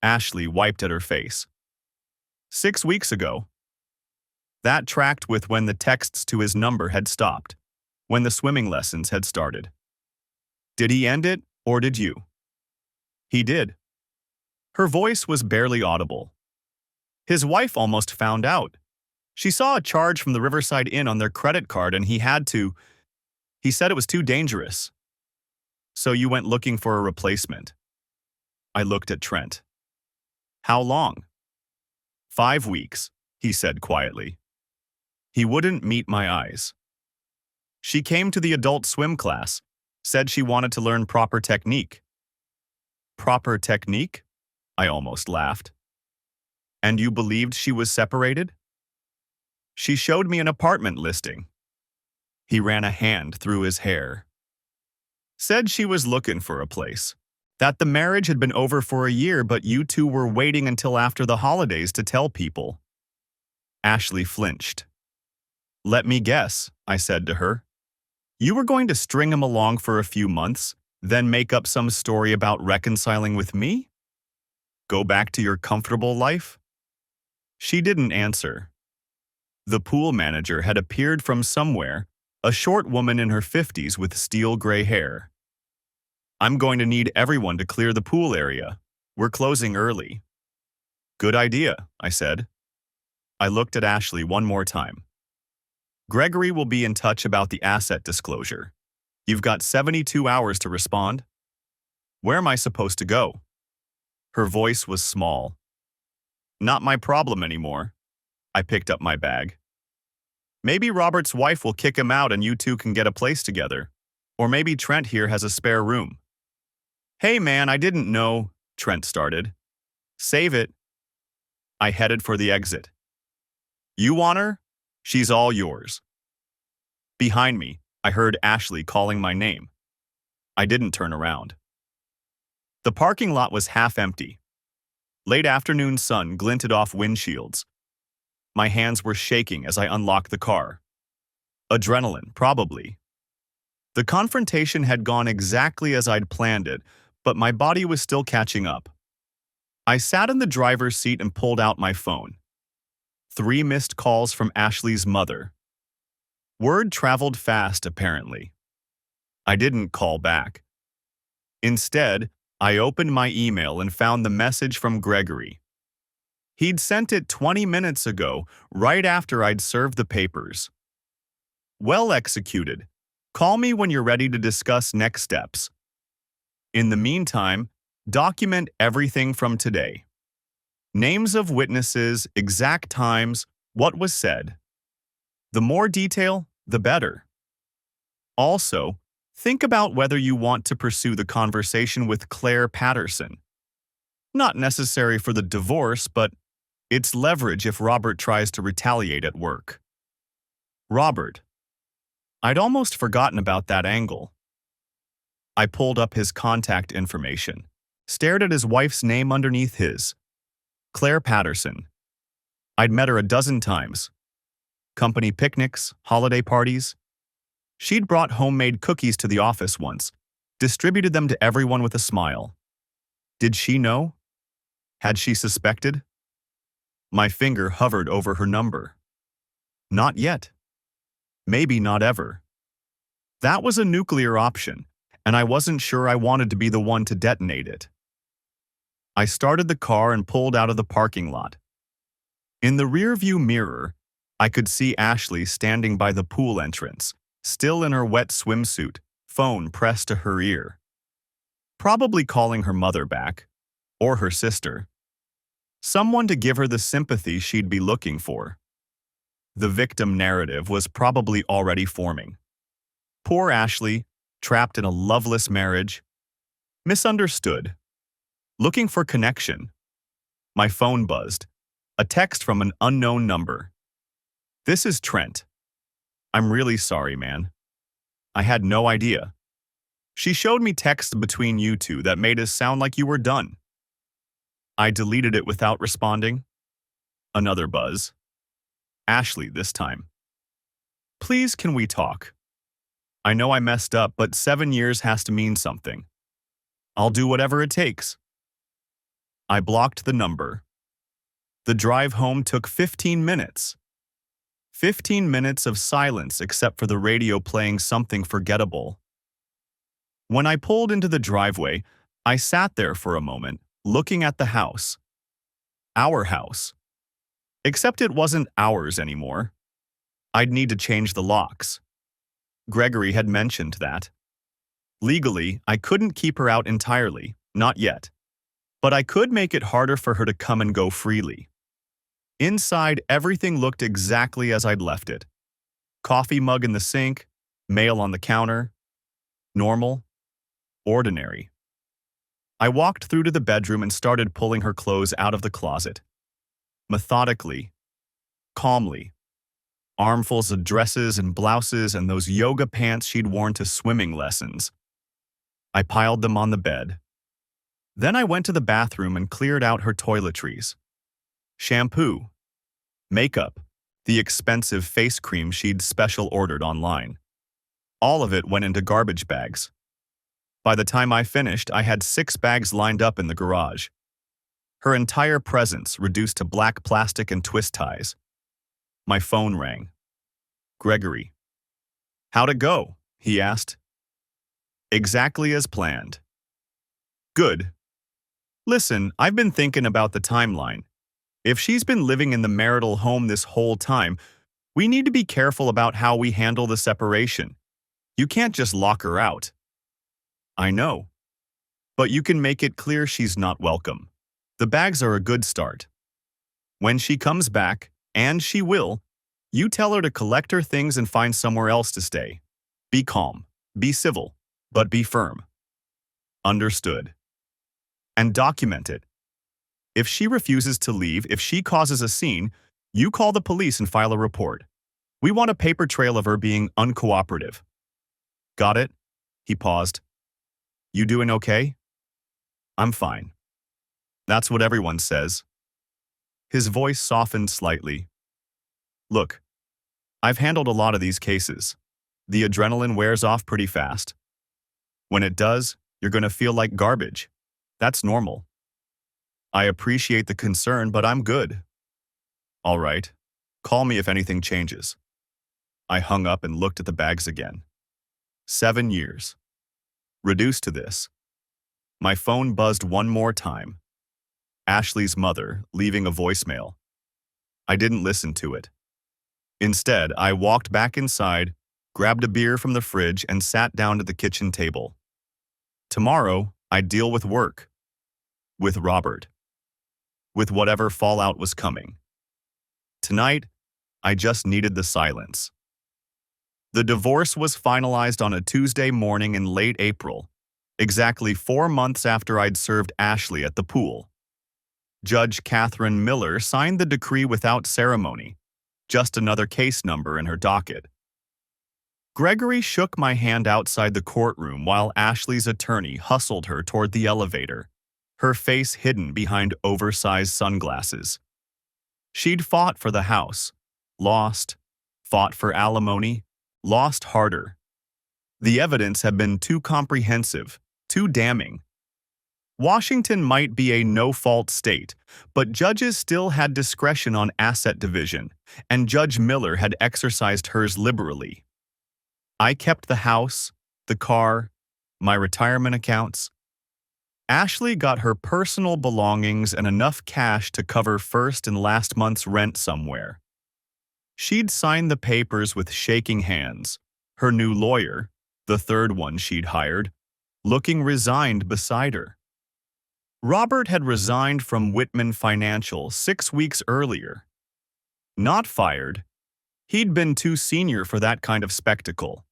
Ashley wiped at her face. 6 weeks ago. That tracked with when the texts to his number had stopped, when the swimming lessons had started. Did he end it, or did you? He did. Her voice was barely audible. His wife almost found out. She saw a charge from the Riverside Inn on their credit card and he said it was too dangerous. So you went looking for a replacement. I looked at Trent. How long? 5 weeks, he said quietly. He wouldn't meet my eyes. She came to the adult swim class, said she wanted to learn proper technique. Proper technique? I almost laughed. And you believed she was separated? She showed me an apartment listing. He ran a hand through his hair. Said she was looking for a place. That the marriage had been over for a year, but you two were waiting until after the holidays to tell people. Ashley flinched. Let me guess, I said to her. You were going to string him along for a few months, then make up some story about reconciling with me? Go back to your comfortable life? She didn't answer. The pool manager had appeared from somewhere, a short woman in her 50s with steel gray hair. I'm going to need everyone to clear the pool area. We're closing early. Good idea, I said. I looked at Ashley one more time. Gregory will be in touch about the asset disclosure. You've got 72 hours to respond. Where am I supposed to go? Her voice was small. Not my problem anymore. I picked up my bag. Maybe Robert's wife will kick him out and you two can get a place together. Or maybe Trent here has a spare room. Hey man, I didn't know, Trent started. Save it. I headed for the exit. You want her? She's all yours. Behind me, I heard Ashley calling my name. I didn't turn around. The parking lot was half empty. Late afternoon sun glinted off windshields. My hands were shaking as I unlocked the car. Adrenaline, probably. The confrontation had gone exactly as I'd planned it, but my body was still catching up. I sat in the driver's seat and pulled out my phone. 3 missed calls from Ashley's mother. Word traveled fast, apparently. I didn't call back. Instead, I opened my email and found the message from Gregory. He'd sent it 20 minutes ago, right after I'd served the papers. Well executed. Call me when you're ready to discuss next steps. In the meantime, document everything from today. Names of witnesses, exact times, what was said. The more detail, the better. Also, think about whether you want to pursue the conversation with Claire Patterson. Not necessary for the divorce, but it's leverage if Robert tries to retaliate at work. Robert. I'd almost forgotten about that angle. I pulled up his contact information, stared at his wife's name underneath his. Claire Patterson. I'd met her a dozen times. Company picnics, holiday parties. She'd brought homemade cookies to the office once, distributed them to everyone with a smile. Did she know? Had she suspected? My finger hovered over her number. Not yet. Maybe not ever. That was a nuclear option, and I wasn't sure I wanted to be the one to detonate it. I started the car and pulled out of the parking lot. In the rearview mirror, I could see Ashley standing by the pool entrance, still in her wet swimsuit, phone pressed to her ear. Probably calling her mother back, or her sister. Someone to give her the sympathy she'd be looking for. The victim narrative was probably already forming. Poor Ashley, trapped in a loveless marriage. Misunderstood. Looking for connection. My phone buzzed. A text from an unknown number. This is Trent. I'm really sorry, man. I had no idea. She showed me texts between you two that made us sound like you were done. I deleted it without responding. Another buzz. Ashley this time. Please, can we talk? I know I messed up, but 7 years has to mean something. I'll do whatever it takes. I blocked the number. The drive home took 15 minutes. 15 minutes of silence except for the radio playing something forgettable. When I pulled into the driveway, I sat there for a moment, looking at the house. Our house. Except it wasn't ours anymore. I'd need to change the locks. Gregory had mentioned that. Legally, I couldn't keep her out entirely, not yet. But I could make it harder for her to come and go freely. Inside, everything looked exactly as I'd left it. Coffee mug in the sink, mail on the counter. Normal. Ordinary. I walked through to the bedroom and started pulling her clothes out of the closet. Methodically. Calmly. Armfuls of dresses and blouses and those yoga pants she'd worn to swimming lessons. I piled them on the bed. Then I went to the bathroom and cleared out her toiletries. Shampoo. Makeup. The expensive face cream she'd special ordered online. All of it went into garbage bags. By the time I finished, I had 6 bags lined up in the garage. Her entire presence reduced to black plastic and twist ties. My phone rang. Gregory. How'd it go? He asked. Exactly as planned. Good. Listen, I've been thinking about the timeline. If she's been living in the marital home this whole time, we need to be careful about how we handle the separation. You can't just lock her out. I know. But you can make it clear she's not welcome. The bags are a good start. When she comes back, and she will, you tell her to collect her things and find somewhere else to stay. Be calm, be civil, but be firm. Understood. And document it. If she refuses to leave, if she causes a scene, you call the police and file a report. We want a paper trail of her being uncooperative. Got it? He paused. You doing okay? I'm fine. That's what everyone says. His voice softened slightly. Look, I've handled a lot of these cases. The adrenaline wears off pretty fast. When it does, you're going to feel like garbage. That's normal. I appreciate the concern, but I'm good. All right. Call me if anything changes. I hung up and looked at the bags again. 7 years. Reduced to this. My phone buzzed one more time. Ashley's mother, leaving a voicemail. I didn't listen to it. Instead, I walked back inside, grabbed a beer from the fridge, and sat down at the kitchen table. Tomorrow, I'd deal with work. With Robert. With whatever fallout was coming. Tonight, I just needed the silence. The divorce was finalized on a Tuesday morning in late April, exactly 4 months after I'd served Ashley at the pool. Judge Catherine Miller signed the decree without ceremony, just another case number in her docket. Gregory shook my hand outside the courtroom while Ashley's attorney hustled her toward the elevator, her face hidden behind oversized sunglasses. She'd fought for the house, lost, fought for alimony, lost harder. The evidence had been too comprehensive, too damning. Washington might be a no-fault state, but judges still had discretion on asset division, and Judge Miller had exercised hers liberally. I kept the house, the car, my retirement accounts. Ashley got her personal belongings and enough cash to cover first and last month's rent somewhere. She'd signed the papers with shaking hands, her new lawyer, the third one she'd hired, looking resigned beside her. Robert had resigned from Whitman Financial 6 weeks earlier. Not fired. He'd been too senior for that kind of spectacle.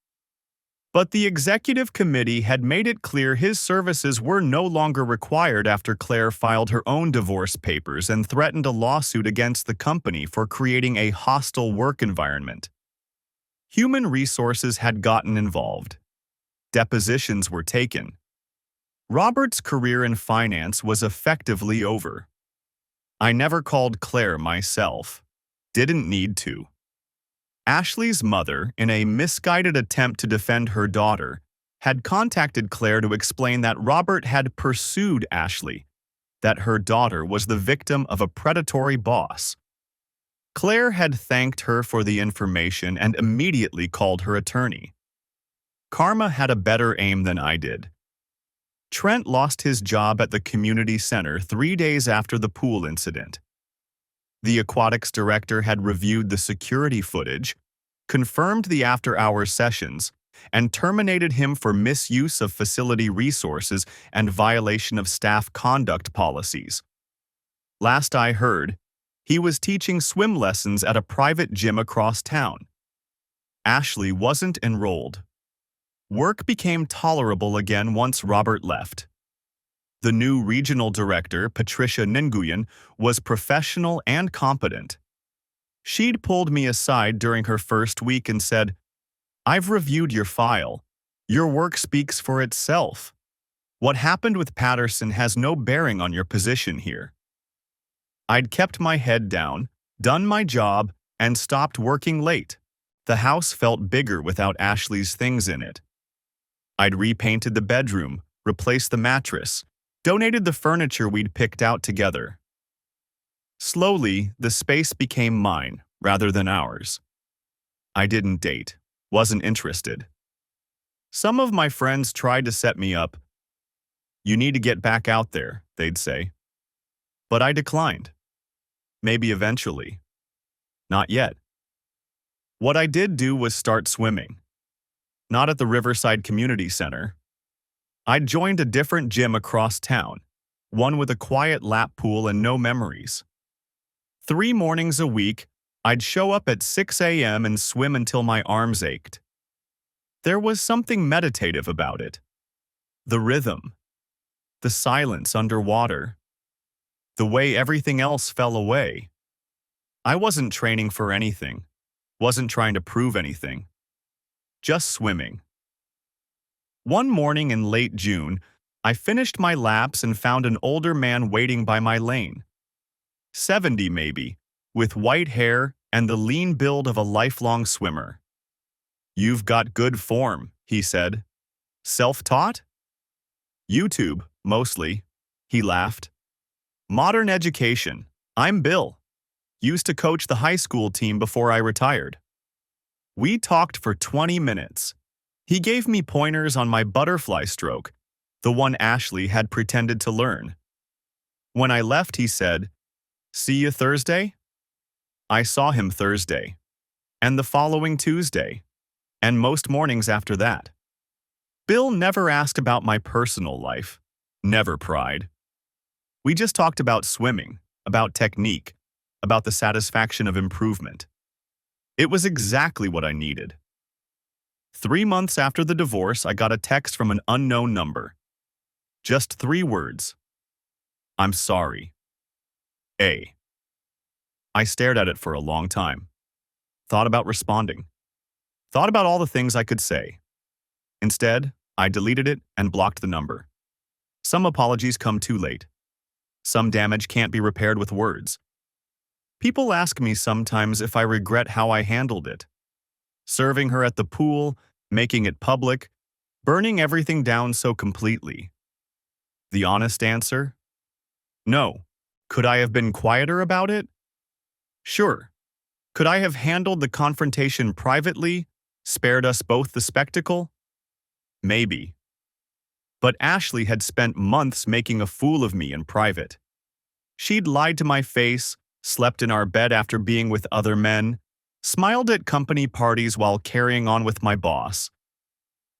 But the executive committee had made it clear his services were no longer required after Claire filed her own divorce papers and threatened a lawsuit against the company for creating a hostile work environment. Human resources had gotten involved. Depositions were taken. Robert's career in finance was effectively over. I never called Claire myself. Didn't need to. Ashley's mother, in a misguided attempt to defend her daughter, had contacted Claire to explain that Robert had pursued Ashley, that her daughter was the victim of a predatory boss. Claire had thanked her for the information and immediately called her attorney. Karma had a better aim than I did. Trent lost his job at the community center 3 days after the pool incident. The aquatics director had reviewed the security footage, confirmed the after-hours sessions, and terminated him for misuse of facility resources and violation of staff conduct policies. Last I heard, he was teaching swim lessons at a private gym across town. Ashley wasn't enrolled. Work became tolerable again once Robert left. The new regional director, Patricia Nguyen, was professional and competent. She'd pulled me aside during her first week and said, "I've reviewed your file. Your work speaks for itself. What happened with Patterson has no bearing on your position here." I'd kept my head down, done my job, and stopped working late. The house felt bigger without Ashley's things in it. I'd repainted the bedroom, replaced the mattress, donated the furniture we'd picked out together. Slowly, the space became mine rather than ours. I didn't date, wasn't interested. Some of my friends tried to set me up. "You need to get back out there," they'd say. But I declined. Maybe eventually. Not yet. What I did do was start swimming. Not at the Riverside Community Center. I'd joined a different gym across town, one with a quiet lap pool and no memories. 3 mornings a week, I'd show up at 6 a.m. and swim until my arms ached. There was something meditative about it. The rhythm. The silence underwater. The way everything else fell away. I wasn't training for anything. Wasn't trying to prove anything. Just swimming. One morning in late June, I finished my laps and found an older man waiting by my lane. 70 maybe, with white hair and the lean build of a lifelong swimmer. "You've got good form," he said. "Self-taught?" "YouTube, mostly," he laughed. Modern education. I'm Bill. Used to coach the high school team before I retired. We talked for 20 minutes. He gave me pointers on my butterfly stroke, the one Ashley had pretended to learn. When I left, he said, "See you Thursday?" I saw him Thursday, and the following Tuesday, and most mornings after that. Bill never asked about my personal life, never pried. We just talked about swimming, about technique, about the satisfaction of improvement. It was exactly what I needed. 3 months after the divorce, I got a text from an unknown number. Just 3 words. "I'm sorry. A." I stared at it for a long time. Thought about responding. Thought about all the things I could say. Instead, I deleted it and blocked the number. Some apologies come too late. Some damage can't be repaired with words. People ask me sometimes if I regret how I handled it. Serving her at the pool, making it public, burning everything down so completely. The honest answer? No. Could I have been quieter about it? Sure. Could I have handled the confrontation privately, spared us both the spectacle? Maybe. But Ashley had spent months making a fool of me in private. She'd lied to my face, slept in our bed after being with other men, smiled at company parties while carrying on with my boss.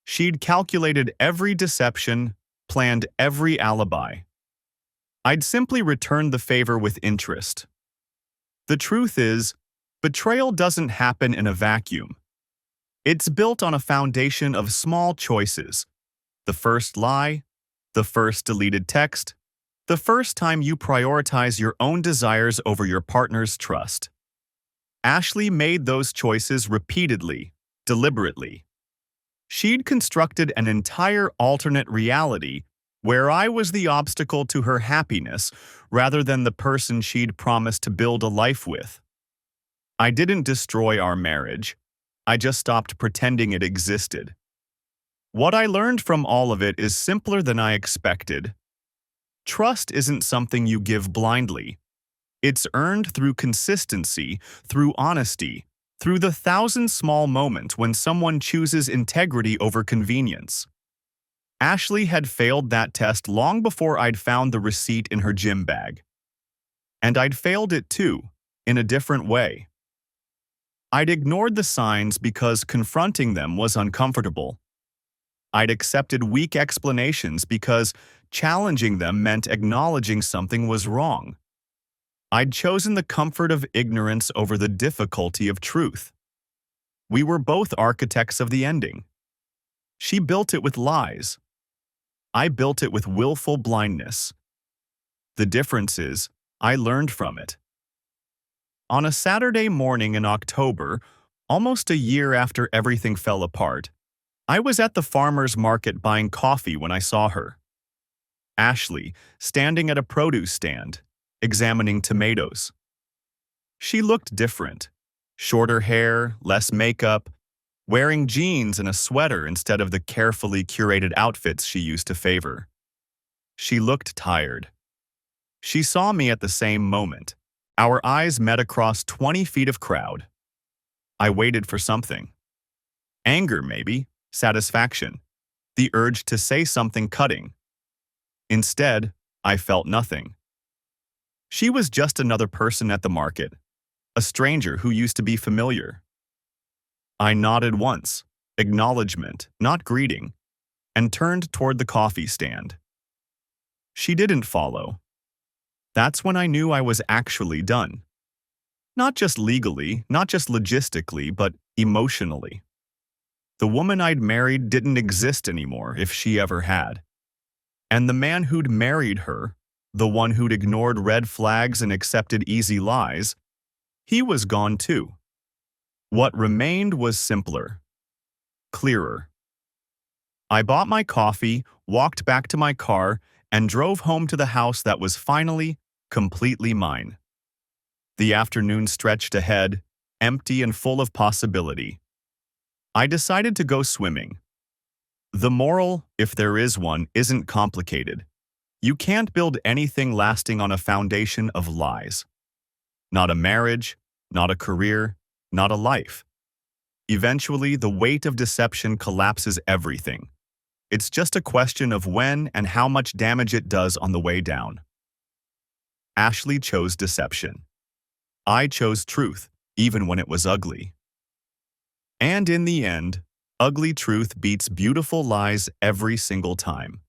She'd calculated every deception, planned every alibi. I'd simply returned the favor with interest. The truth is, betrayal doesn't happen in a vacuum. It's built on a foundation of small choices. The first lie, the first deleted text, the first time you prioritize your own desires over your partner's trust. Ashley made those choices repeatedly, deliberately. She'd constructed an entire alternate reality where I was the obstacle to her happiness rather than the person she'd promised to build a life with. I didn't destroy our marriage. I just stopped pretending it existed. What I learned from all of it is simpler than I expected. Trust isn't something you give blindly. It's earned through consistency, through honesty, through the 1,000 small moments when someone chooses integrity over convenience. Ashley had failed that test long before I'd found the receipt in her gym bag. And I'd failed it too, in a different way. I'd ignored the signs because confronting them was uncomfortable. I'd accepted weak explanations because challenging them meant acknowledging something was wrong. I'd chosen the comfort of ignorance over the difficulty of truth. We were both architects of the ending. She built it with lies. I built it with willful blindness. The difference is, I learned from it. On a Saturday morning in October, almost a year after everything fell apart, I was at the farmer's market buying coffee when I saw her. Ashley, standing at a produce stand, examining tomatoes. She looked different. Shorter hair, less makeup, wearing jeans and a sweater instead of the carefully curated outfits she used to favor. She looked tired. She saw me at the same moment. Our eyes met across 20 feet of crowd. I waited for something. Anger, maybe. Satisfaction. The urge to say something cutting. Instead, I felt nothing. She was just another person at the market, a stranger who used to be familiar. I nodded once, acknowledgement, not greeting, and turned toward the coffee stand. She didn't follow. That's when I knew I was actually done. Not just legally, not just logistically, but emotionally. The woman I'd married didn't exist anymore if she ever had. And the man who'd married her, the one who'd ignored red flags and accepted easy lies, he was gone too. What remained was simpler, clearer. I bought my coffee, walked back to my car, and drove home to the house that was finally, completely mine. The afternoon stretched ahead, empty and full of possibility. I decided to go swimming. The moral, if there is one, isn't complicated. You can't build anything lasting on a foundation of lies. Not a marriage, not a career, not a life. Eventually, the weight of deception collapses everything. It's just a question of when and how much damage it does on the way down. Ashley chose deception. I chose truth, even when it was ugly. And in the end, ugly truth beats beautiful lies every single time.